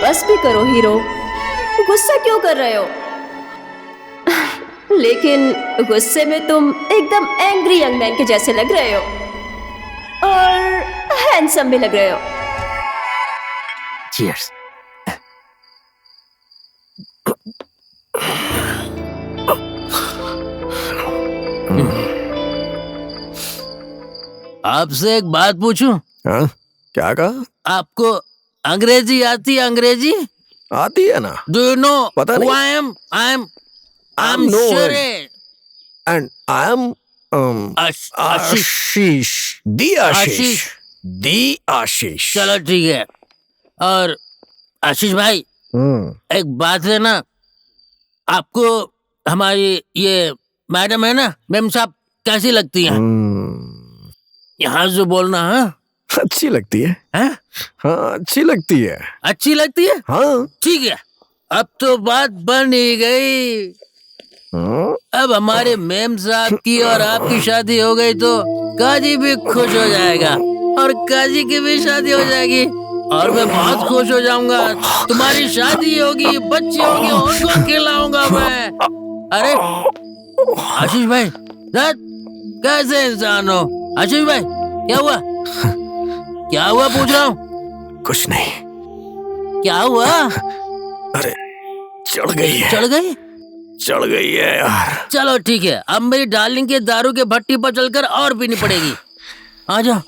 बस भी करो हीरो, गुस्सा क्यों कर रहे हो? लेकिन गुस्से में तुम एकदम एंग्री यंग मैन के जैसे लग रहे हो और हैंडसम भी लग रहे हो। चीयर्स। आपसे एक बात पूछूं? हाँ, क्या कहा? आपको अंग्रेजी आती है? अंग्रेजी आती है ना। डू यू नो पता नहीं। I am no Shere and I am आशीष। आशीष, दी आशीष, आशीष। दी आशीष। चलो ठीक है। और आशीष भाई, एक बात है ना, आपको हमारी ये मैडम है ना, मैम साहब, कैसी लगती हैं? यहाँ से बोलना। हाँ, अच्छी लगती है। हैं? हाँ, अच्छी लगती है। अच्छी लगती है? हाँ, ठीक है, अब तो बात बन ही गई। हाँ? अब हमारे मेम साहब की और आपकी शादी हो गई तो काजी भी खुश हो जाएगा और काजी की भी शादी हो जाएगी और मैं बहुत खुश हो जाऊंगा। तुम्हारी शादी होगी, बच्चे होंगे, उनको खिलाऊंगा मैं। अरे आशीष भाई, दैट कैसे इंसान हो? आशीष भाई, क्या हुआ? क्या हुआ पूछ रहा हूँ। कुछ नहीं। क्या हुआ? अरे चढ़ गई है। चढ़ गई? चढ़ गई है यार। चलो ठीक है, अब मेरी डार्लिंग के दारू के भट्टी पर चलकर और पीनी पड़ेगी। आ जाओ,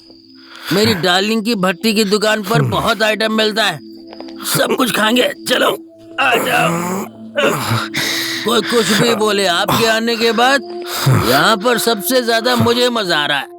मेरी डार्लिंग की भट्टी की दुकान पर बहुत आइटम मिलता है, सब कुछ खाएंगे। चलो आ जाओ। कोई कुछ भी बोले, आपके आने के बाद यहाँ पर सबसे ज्यादा मुझे मजा आ रहा है।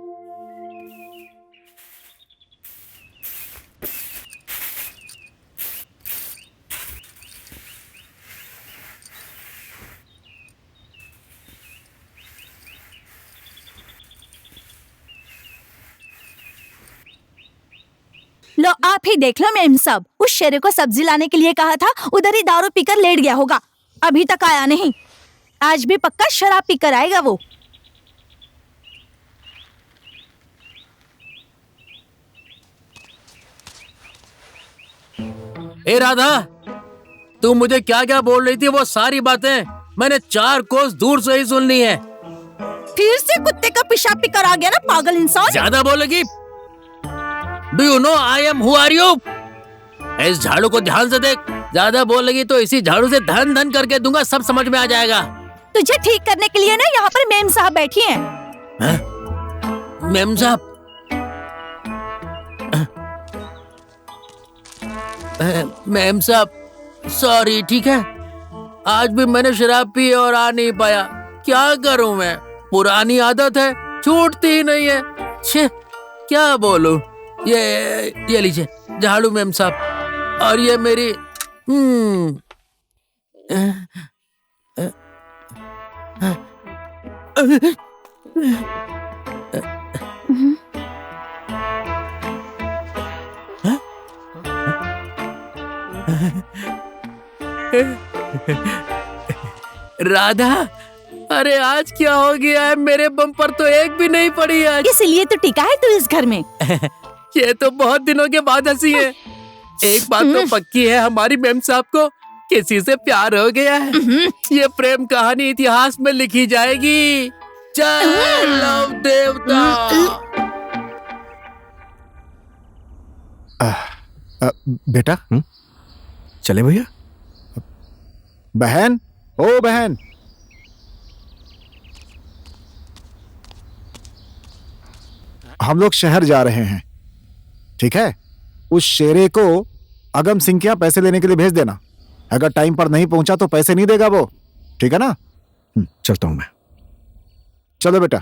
लो आप ही देख लो मेम साहब, उस शेरे को सब्जी लाने के लिए कहा था, उधर ही दारू पीकर लेट गया होगा, अभी तक आया नहीं। आज भी पक्का शराब पीकर आएगा वो। ए राधा, तू मुझे क्या क्या बोल रही थी, वो सारी बातें मैंने 4 कोस दूर से ही सुन ली है। फिर से कुत्ते का पेशाब पीकर आ गया ना पागल इंसान। ज्यादा बोलेगी। Do you know I am who are you? इस झाड़ू को ध्यान से देख, ज्यादा बोलेगी तो इसी झाड़ू से धन धन करके दूंगा, सब समझ में आ जाएगा। तुझे ठीक करने के लिए ना यहाँ पर मेम साहब बैठी हैं। मेम साहब? मेम साहब सॉरी, ठीक है, आज भी मैंने शराब पी और आ नहीं पाया। क्या करूं मैं, पुरानी आदत है, छूटती ही नहीं है। छे, क्या बोलूं। ये लीजिए झाड़ू मेम साहब, और ये मेरी राधा, अरे आज क्या हो गया है, मेरे बम पर तो एक भी नहीं पड़ी आज। इसलिए तो टिका है तू इस घर में। ये तो बहुत दिनों के बाद हंसी है। एक बात तो पक्की है, हमारी मेम साहब को किसी से प्यार हो गया है। ये प्रेम कहानी इतिहास में लिखी जाएगी। जय लव देवता। बेटा, चले भैया। बहन, ओ बहन, हम लोग शहर जा रहे हैं, ठीक है? उस शेरे को अगम सिंह के यहाँ पैसे लेने के लिए भेज देना। अगर टाइम पर नहीं पहुंचा तो पैसे नहीं देगा वो, ठीक है ना? चलता हूं मैं। चलो बेटा।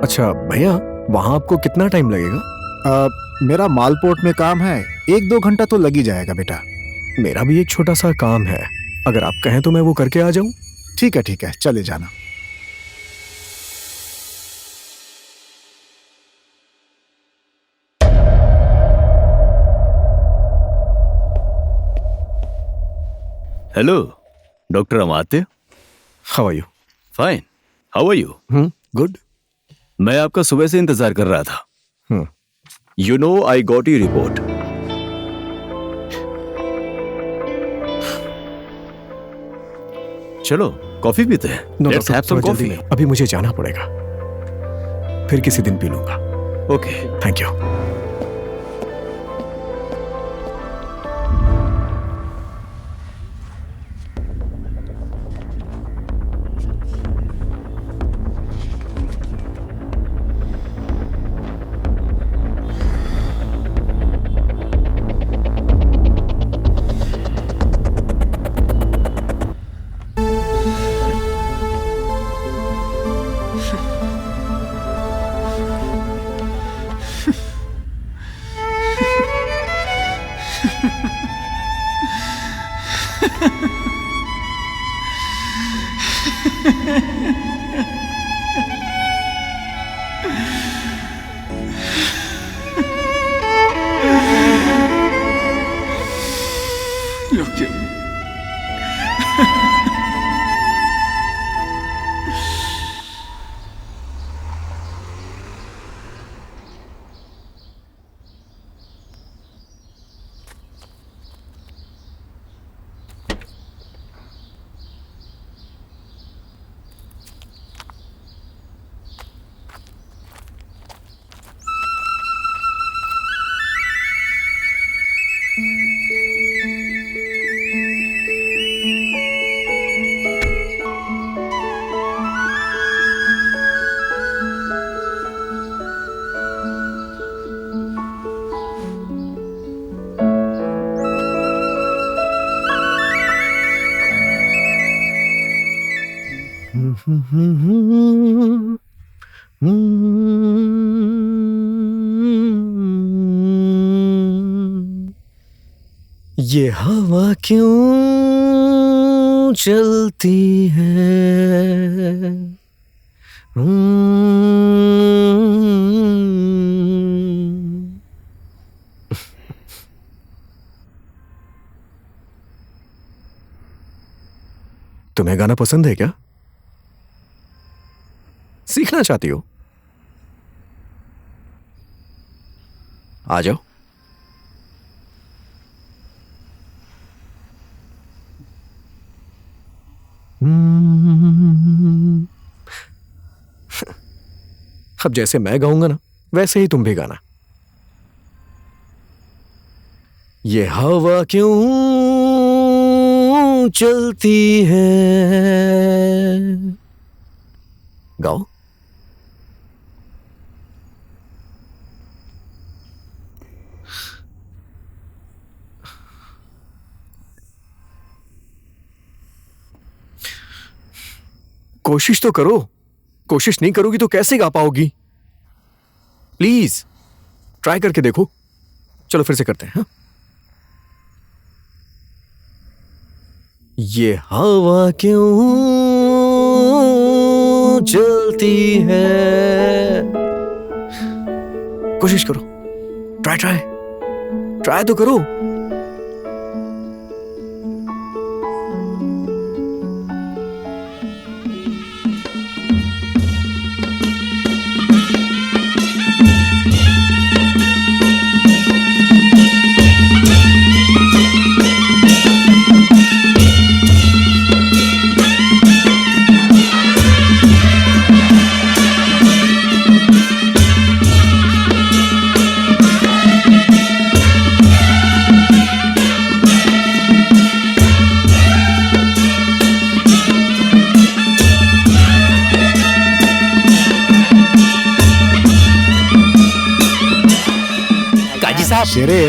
अच्छा भैया, वहां आपको कितना टाइम लगेगा? मेरा मालपोर्ट में काम है, 1-2 घंटा तो लग ही जाएगा बेटा। मेरा भी एक छोटा सा काम है, अगर आप कहें तो मैं वो करके आ जाऊं। ठीक है, चले जाना। Hello doctor Amatya. How are you? Fine, how are you? Good. मैं आपका सुबह से इंतजार कर रहा था। You know I got you report. चलो कॉफी पीते हैं। Let's have some coffee. अभी मुझे जाना पड़ेगा, फिर किसी दिन पी लूंगा। Okay, thank you. ये हवा क्यों चलती है? तुम्हें गाना पसंद है क्या? सीखना चाहती हो? आ जाओ। अब जैसे मैं गाऊंगा ना, वैसे ही तुम भी गाना। ये हवा क्यों चलती है? गाओ। कोशिश तो करो। कोशिश नहीं करोगी तो कैसे गा पाओगी? प्लीज ट्राई करके देखो। चलो फिर से करते हैं। हाँ? ये हवा क्यों चलती है? कोशिश करो। ट्राई ट्राई ट्राई तो करो। शेरे,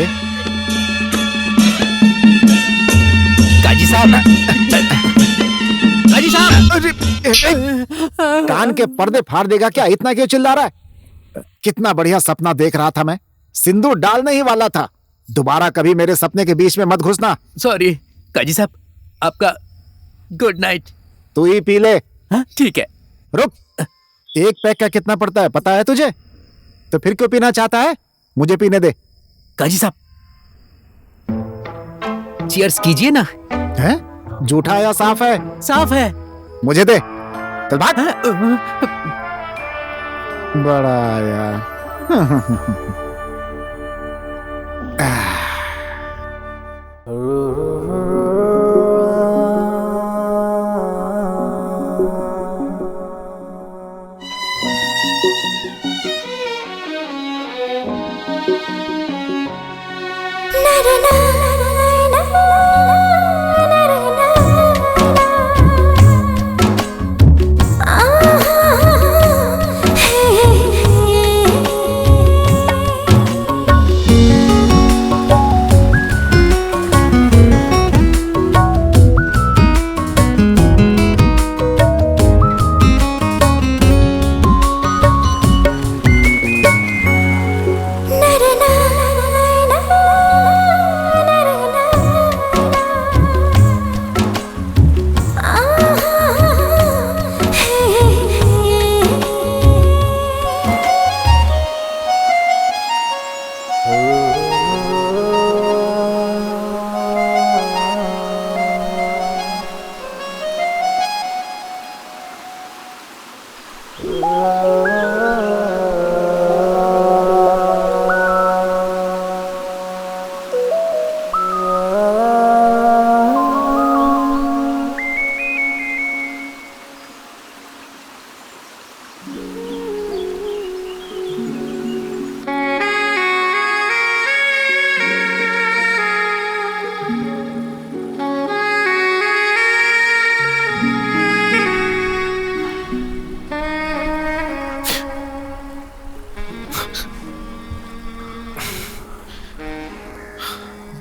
काजी साहब, काजी साहब, कान के पर्दे फाड़ देगा क्या? इतना क्यों चिल्ला रहा है? कितना बढ़िया सपना देख रहा था मैं। सिंदूर डालने ही वाला था। दोबारा कभी मेरे सपने के बीच में मत घुसना। सॉरी काजी साहब, आपका गुड नाइट। तू ही पी ले। हाँ ठीक है। रुक, एक पैक का कितना पड़ता है पता है तुझे? तो फिर क्यों पीना चाहता है? मुझे पीने दे। काजी साहब, चीयर्स कीजिए ना। हैं? झूठा या साफ है? साफ है। मुझे दे। चल भाग। बड़ा यार।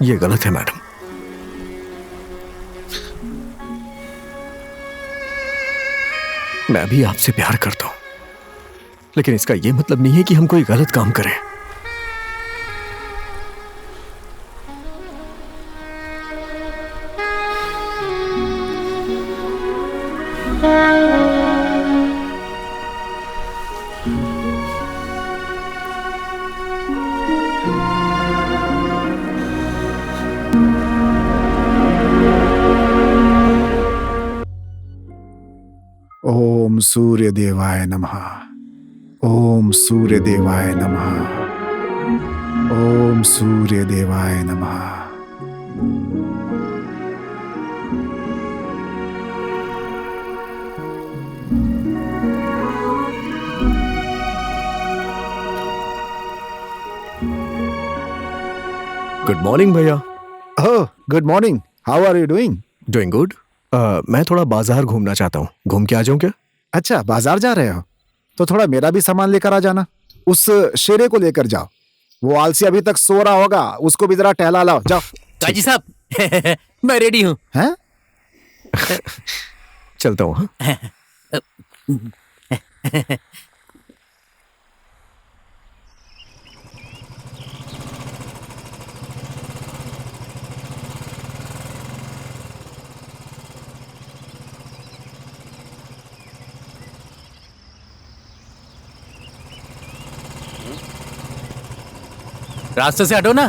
ये गलत है मैडम। मैं भी आपसे प्यार करता हूं, लेकिन इसका यह मतलब नहीं है कि हम कोई गलत काम करें। ओम सूर्य देवाय नमः। ओम सूर्य देवाय नमः। ओम सूर्य देवाय नमः। गुड मॉर्निंग भैया। Oh, good morning. How are you doing? Doing good. मैं थोड़ा बाजार घूमना चाहता हूँ, घूम के आ जाऊं क्या? अच्छा, बाजार जा रहे हो तो थोड़ा मेरा भी सामान लेकर आ जाना। उस शेरे को लेकर जाओ, वो आलसी अभी तक सो रहा होगा, उसको भी जरा टहला लाओ। जाओ। काजी साहब मैं रेडी हूँ। हैं? चलता हूँ। हाँ? रास्ते से हटो ना,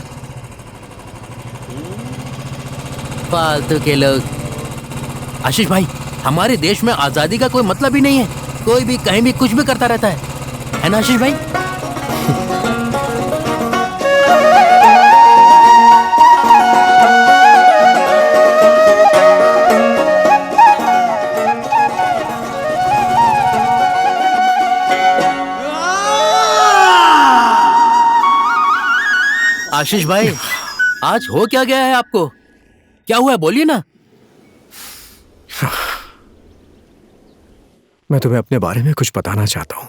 फालतू के लोग। आशीष भाई, हमारे देश में आजादी का कोई मतलब ही नहीं है। कोई भी कहीं भी कुछ भी करता रहता है ना आशीष भाई? आशीष भाई, आज हो क्या गया है आपको? क्या हुआ है, बोलिए ना। मैं तुम्हें अपने बारे में कुछ बताना चाहता हूं,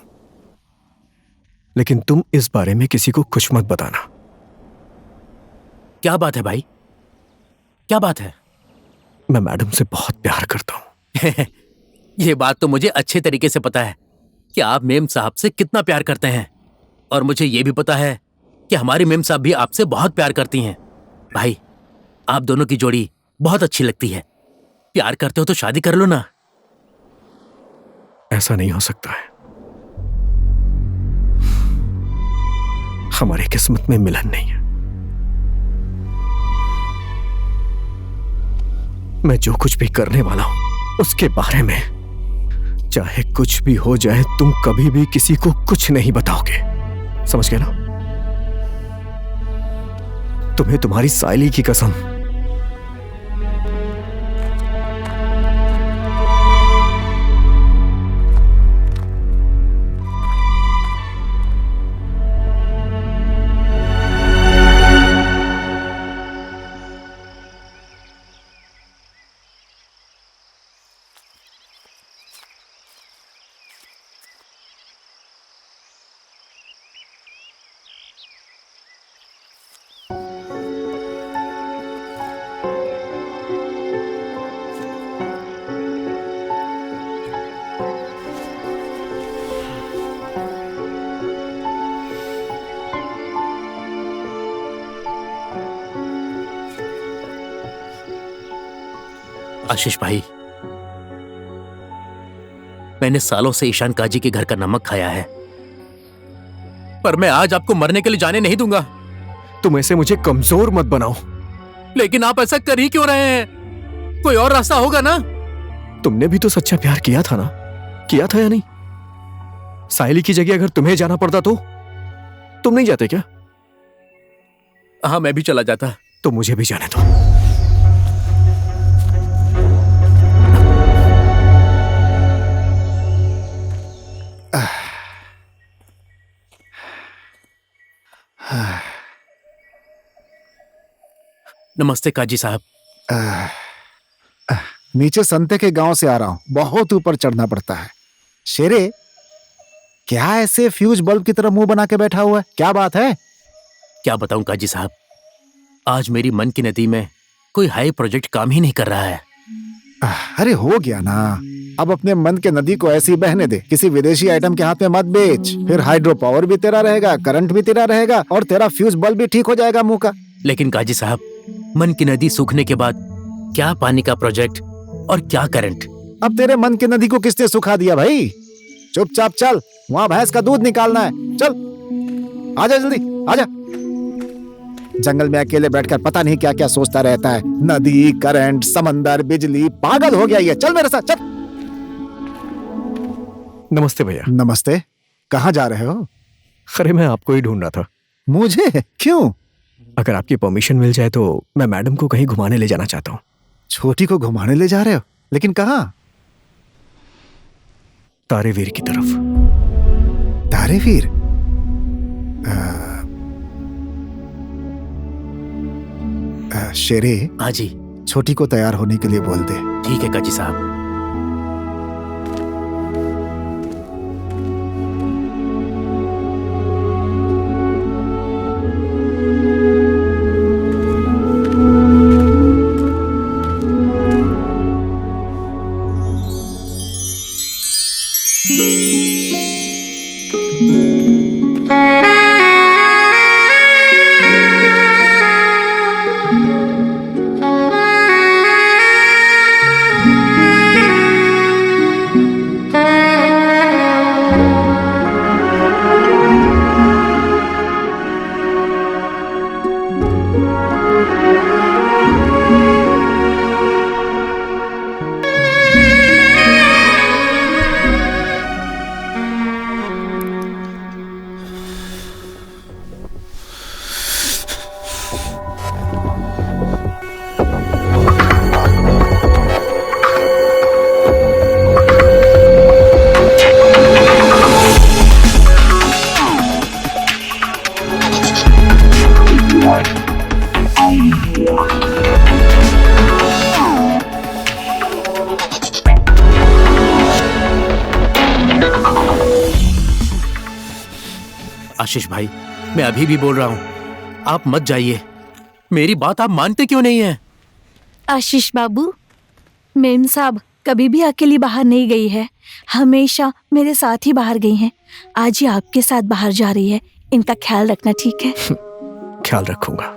लेकिन तुम इस बारे में किसी को कुछ मत बताना। क्या बात है भाई, क्या बात है? मैं मैडम से बहुत प्यार करता हूं। ये बात तो मुझे अच्छे तरीके से पता है कि आप मेम साहब से कितना प्यार करते हैं, और मुझे ये भी पता है कि हमारी मेम साहब भी आपसे बहुत प्यार करती हैं। भाई, आप दोनों की जोड़ी बहुत अच्छी लगती है। प्यार करते हो तो शादी कर लो ना। ऐसा नहीं हो सकता है, हमारी किस्मत में मिलन नहीं है। मैं जो कुछ भी करने वाला हूं उसके बारे में चाहे कुछ भी हो जाए, तुम कभी भी किसी को कुछ नहीं बताओगे, समझ गए ना? तुम्हें तुम्हारी सायली की कसम। आशीष भाई, मैंने सालों से ईशान काजी के घर का नमक खाया है, पर मैं आज आपको मरने के लिए जाने नहीं दूंगा। तुम ऐसे मुझे कमजोर मत बनाओ। लेकिन आप ऐसा कर ही क्यों रहे हैं? कोई और रास्ता होगा ना? तुमने भी तो सच्चा प्यार किया था ना, किया था या नहीं? सायली की जगह अगर तुम्हें जाना पड़ता तो तुम नहीं जाते क्या? हाँ, मैं भी चला जाता। तो मुझे भी जाने दो। नमस्ते काजी साहब। नीचे संते के गांव से आ रहा हूं, बहुत ऊपर चढ़ना पड़ता है। शेरे, क्या ऐसे फ्यूज बल्ब की तरह मुंह बना के बैठा हुआ है? क्या बात है? क्या बताऊं काजी साहब, आज मेरी मन की नदी में कोई हाई प्रोजेक्ट काम ही नहीं कर रहा है। अरे हो गया ना, अब अपने मन के नदी को ऐसी बहने दे, किसी विदेशी आइटम के हाथ में मत बेच। फिर हाइड्रो पावर भी तेरा रहेगा, करंट भी तेरा रहेगा और तेरा फ्यूज बल्ब भी ठीक हो जाएगा मुंह का। लेकिन काजी साहब, मन की नदी सूखने के बाद क्या पानी का प्रोजेक्ट और क्या करंट? अब तेरे मन की नदी को किसने सुखा दिया भाई? चुपचाप चल, वहाँ भैंस का दूध निकालना है। चल आजा, जल्दी आजा। जंगल में अकेले बैठकर पता नहीं क्या क्या सोचता रहता है। नदी, करंट, समंदर, बिजली, पागल हो गया ये। चल मेरे साथ चल। नमस्ते भैया। नमस्ते। कहाँ जा रहे हो? अरे मैं आपको ही ढूंढ रहा था। मुझे? क्यों? अगर आपकी परमिशन मिल जाए तो मैं मैडम को कहीं घुमाने ले जाना चाहता हूँ। छोटी को घुमाने ले जा रहे हो? लेकिन कहाँ? तारेवीर की तरफ। तारेवीर? शेरे। हाँ जी। छोटी को तैयार होने के लिए बोल दे। ठीक है काजी साहब। आशीष भाई, मैं अभी भी बोल रहा हूँ, आप मत जाइए। मेरी बात आप मानते क्यों नहीं है? आशीष बाबू, मेम साहब कभी भी अकेली बाहर नहीं गई है, हमेशा मेरे साथ ही बाहर गई हैं। आज ही आपके साथ बाहर जा रही है, इनका ख्याल रखना, ठीक है? ख्याल रखूंगा।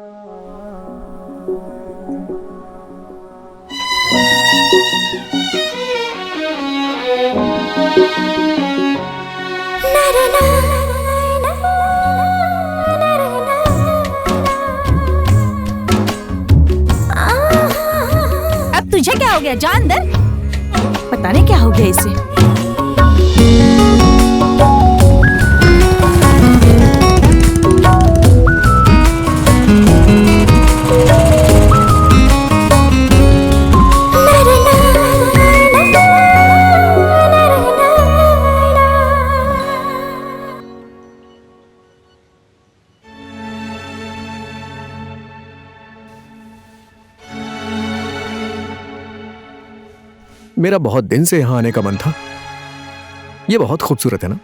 अब तुझे क्या हो गया? जा अंदर। पता नहीं क्या हो गया इसे। मेरा बहुत दिन से यहां आने का मन था। ये बहुत खूबसूरत है ना?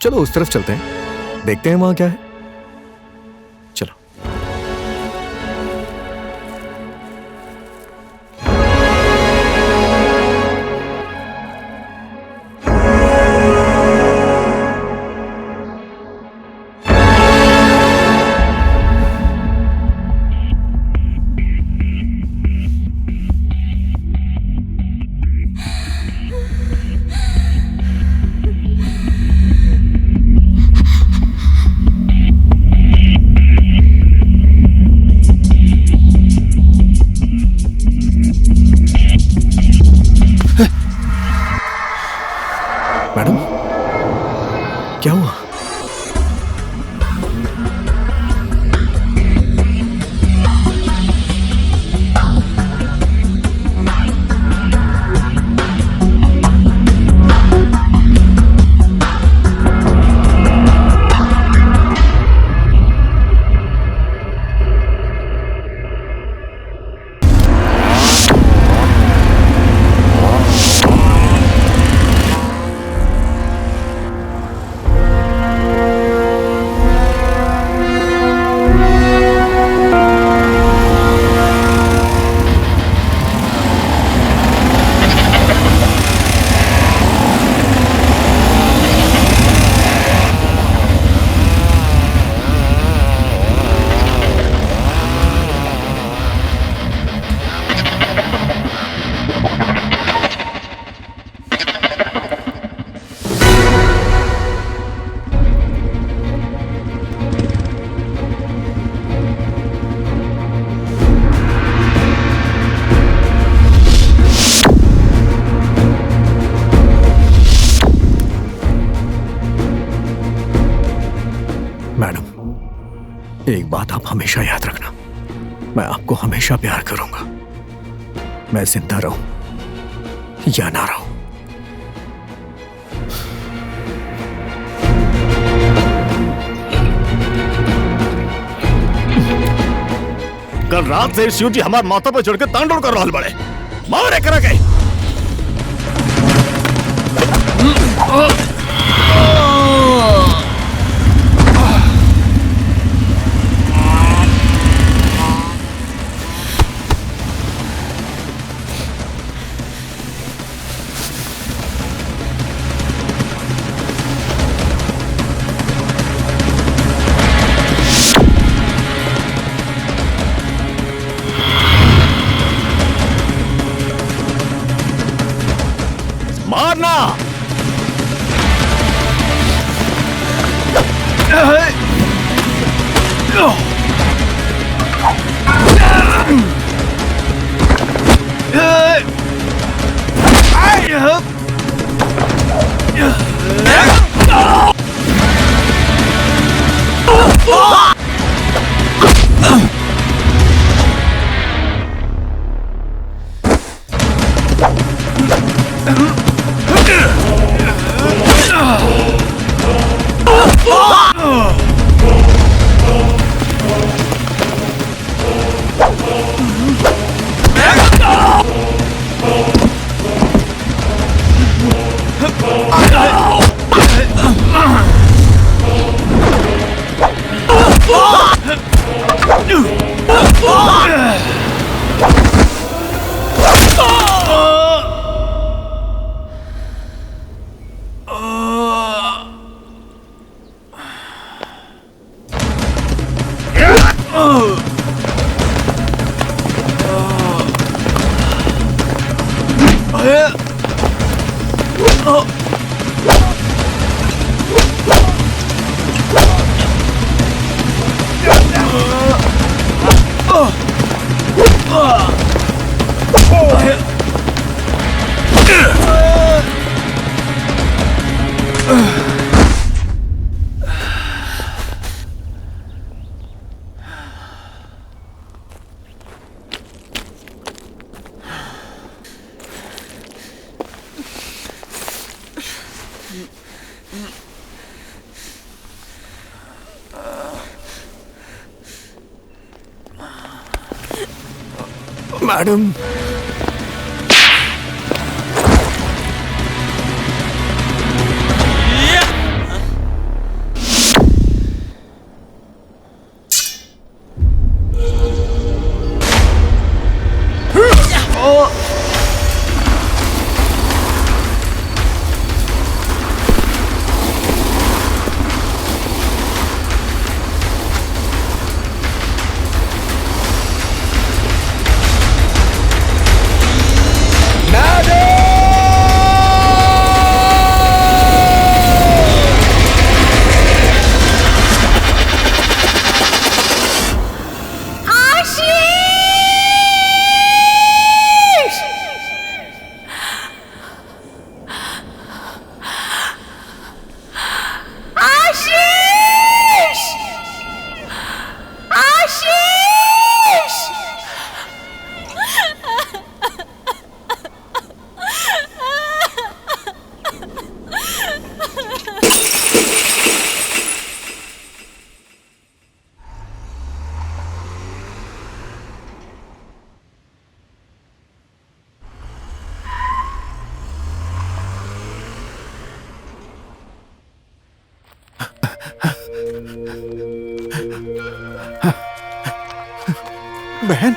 चलो उस तरफ चलते हैं, देखते हैं वहां क्या है। चलो। एक बात आप हमेशा याद रखना, मैं आपको हमेशा प्यार करूंगा, मैं जिंदा रहूं या ना रहूं। कल रात से शिव जी हमारे माथा पर चढ़ के तांडव कर रहल बड़े। मारे करा के मारना। मैडम, बहन,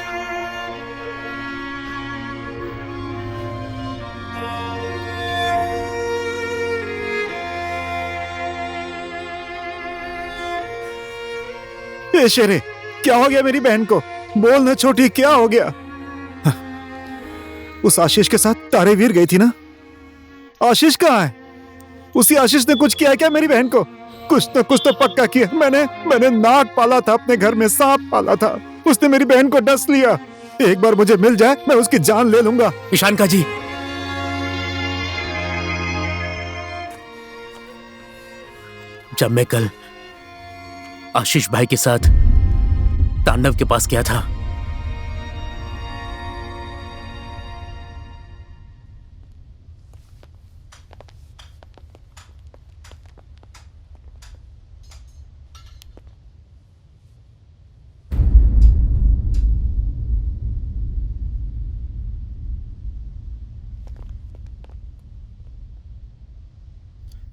ये शेरे, क्या हो गया मेरी बहन को? बोल ना छोटी, क्या हो गया? उस आशीष के साथ तारेवीर गई थी ना? आशीष कहाँ है? उसी आशीष ने कुछ किया है क्या मेरी बहन को? कुछ तो पक्का किया। मैंने नाग पाला था, अपने घर में सांप पाला था, उसने मेरी बहन को डस लिया। एक बार मुझे मिल जाए, मैं उसकी जान ले लूंगा। ईशानका जी, जब मैं कल आशीष भाई के साथ तांडव के पास किया था।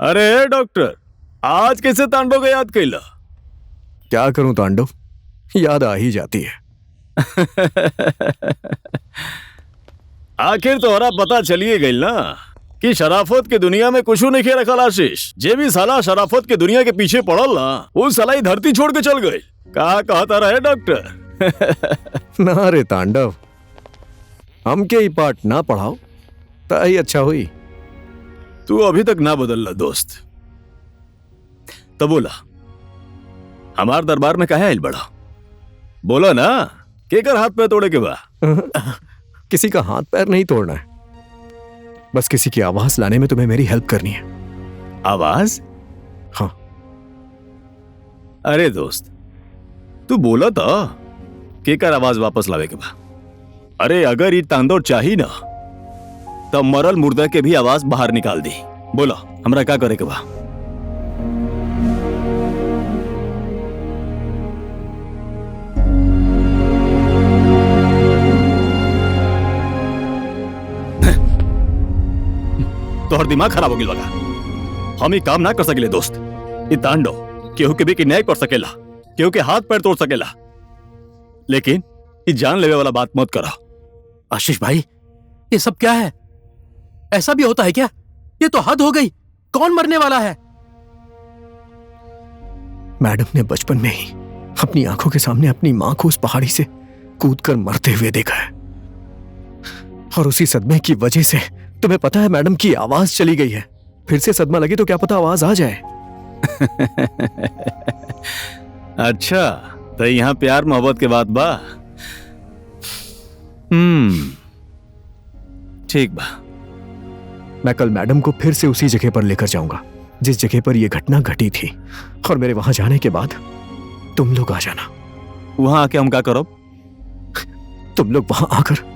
अरे डॉक्टर, आज कैसे तांडव को याद कैला? क्या करूं तांडव, याद आ ही जाती है। आखिर तोहरा पता चलिए गई ना कि शराफत के दुनिया में कुछ नहीं रखल आशीष। जे भी साला शराफत के दुनिया के पीछे पड़ल ना, वो साला ही धरती छोड़ के चल गई। का कहता रहे डॉक्टर? ना रे तांडव, हमके ही पाठ ना पढ़ाओ तो ही अच्छा हुई। तू अभी तक ना बदलला दोस्त। तो बोला, हमार दरबार में काहे आइल बड़ा? बोला ना, केकर हाथ पे तोड़े के बा? किसी का हाथ पैर नहीं तोड़ना है, बस किसी की आवाज लाने में तुम्हें मेरी हेल्प करनी है। आवाज? हाँ। अरे दोस्त, तू बोला था केकर आवाज वापस लावे के बा। अरे अगर ये तांदोर चाही ना, तब मरल मुर्दा के भी आवाज बाहर निकाल दी। बोला, हमरा क्या करे के बा? तोहर दिमाग खराब हो गया लगा। हम ये काम ना कर सकेले दोस्त। ये तांडव केहू के भी किडनैप कर सकेला, केहू के हाथ पैर तोड़ सकेला, लेकिन ये जान लेवे वाला बात मत करा। आशीष भाई, ये सब क्या है? ऐसा भी होता है क्या? ये तो हद हो गई। कौन मरने वाला है? मैडम ने बचपन में ही अपनी आंखों के सामने अपनी मां को उस पहाड़ी से कूदकर मरते हुए देखा है, और उसी सदमे की वजह से तुम्हें पता है मैडम की आवाज चली गई है। फिर से सदमा लगे तो क्या पता आवाज आ जाए। अच्छा, तो यहाँ प्यार मोहब्बत के बात बा। ठीक बा। मैं कल मैडम को फिर से उसी जगह पर लेकर जाऊंगा जिस जगह पर यह घटना घटी थी, और मेरे वहां जाने के बाद तुम लोग आ जाना। वहां आके हम क्या करो? तुम लोग वहां आकर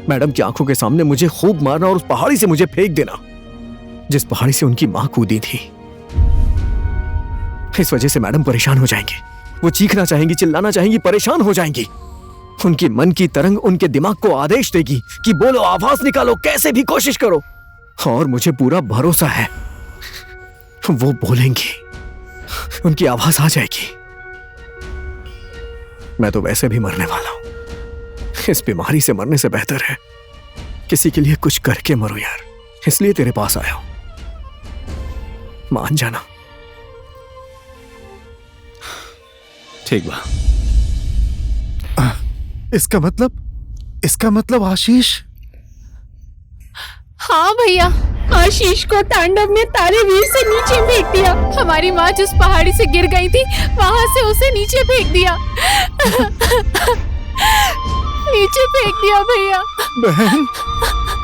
मैडम की आंखों के सामने मुझे खूब मारना और उस पहाड़ी से मुझे फेंक देना जिस पहाड़ी से उनकी मां कूदी थी। इस वजह से मैडम परेशान हो जाएंगी, वो चीखना चाहेंगी, चिल्लाना चाहेंगी, परेशान हो जाएंगी। उनकी मन की तरंग उनके दिमाग को आदेश देगी कि बोलो, आवाज निकालो, कैसे भी कोशिश करो। और मुझे पूरा भरोसा है वो बोलेंगी, उनकी आवाज आ जाएगी। मैं तो वैसे भी मरने वाला हूं। इस बीमारी से मरने से बेहतर है किसी के लिए कुछ करके मरो यार। इसलिए तेरे पास आया हूं, मान जाना। ठीक बा। इसका मतलब आशीष? हाँ भैया, आशीष को तांडव ने तारे वीर से नीचे फेंक दिया। हमारी माँ जिस पहाड़ी से गिर गई थी, वहां से उसे नीचे फेंक दिया। नीचे फेंक दिया भैया।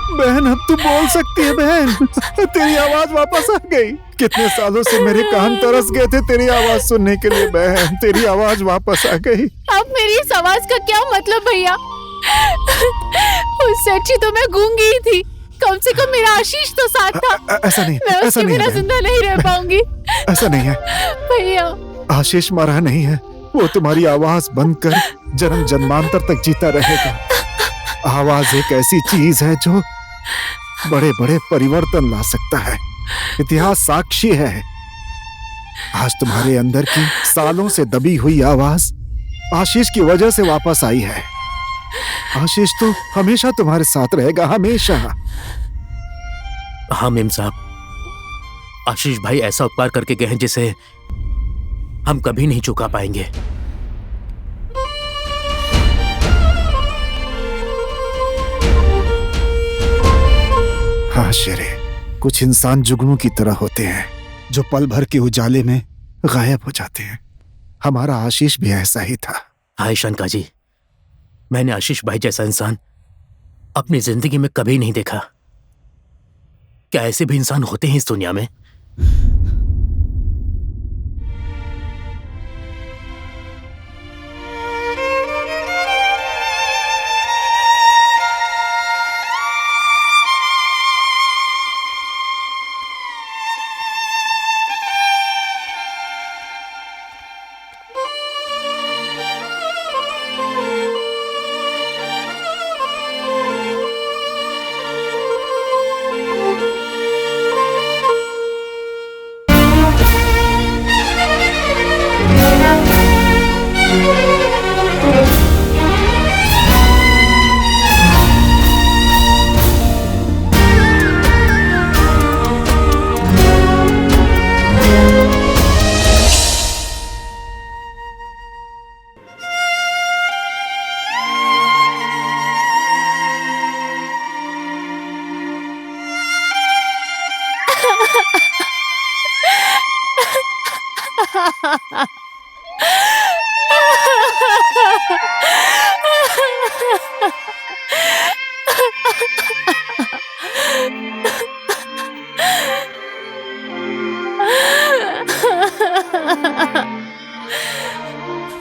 बहन, अब तू बोल सकती है बहन। तेरी आवाज वापस आ गई। कितने सालों से मेरे कान तरस गए थे तेरी आवाज सुनने के लिए। बहन, तेरी आवाज वापस आ गई। अब मेरी इस आवाज का क्या मतलब भैया? उससे अच्छी तो मैं गूंगी ही थी। कम से कम मेरा आशीष तो साथ था। ऐसा नहीं, मैं उसके बिना जिंदा नहीं रह पाऊंगी। ऐसा नहीं है भैया। आशीष मरा नहीं है, वो तुम्हारी आवाज बनकर जन्म जन्मांतर तक जीता रहेगा। आवाज एक ऐसी चीज है जो बड़े बड़े परिवर्तन ला सकता है। इतिहास साक्षी है। आज तुम्हारे अंदर की सालों से दबी हुई आवाज आशीष की वजह से वापस आई है। आशीष तो हमेशा तुम्हारे साथ रहेगा, हमेशा। हाँ मेम साहब, आशीष भाई ऐसा उपकार करके गए हैं जिसे हम कभी नहीं चुका पाएंगे। हाँ शेरे, कुछ इंसान जुगनू की तरह होते हैं जो पल भर के उजाले में गायब हो जाते हैं। हमारा आशीष भी ऐसा ही था। हाय शंका जी, मैंने आशीष भाई जैसा इंसान अपनी जिंदगी में कभी नहीं देखा। क्या ऐसे भी इंसान होते हैं इस दुनिया में?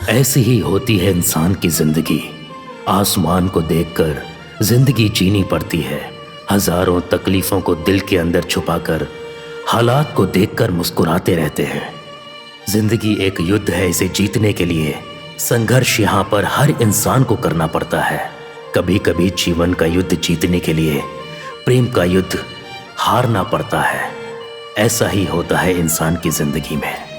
ऐसी ही होती है इंसान की जिंदगी। आसमान को देखकर जिंदगी जीनी पड़ती है। हजारों तकलीफों को दिल के अंदर छुपाकर हालात को देखकर मुस्कुराते रहते हैं। जिंदगी एक युद्ध है, इसे जीतने के लिए संघर्ष यहाँ पर हर इंसान को करना पड़ता है। कभी कभी जीवन का युद्ध जीतने के लिए प्रेम का युद्ध हारना पड़ता है। ऐसा ही होता है इंसान की जिंदगी में।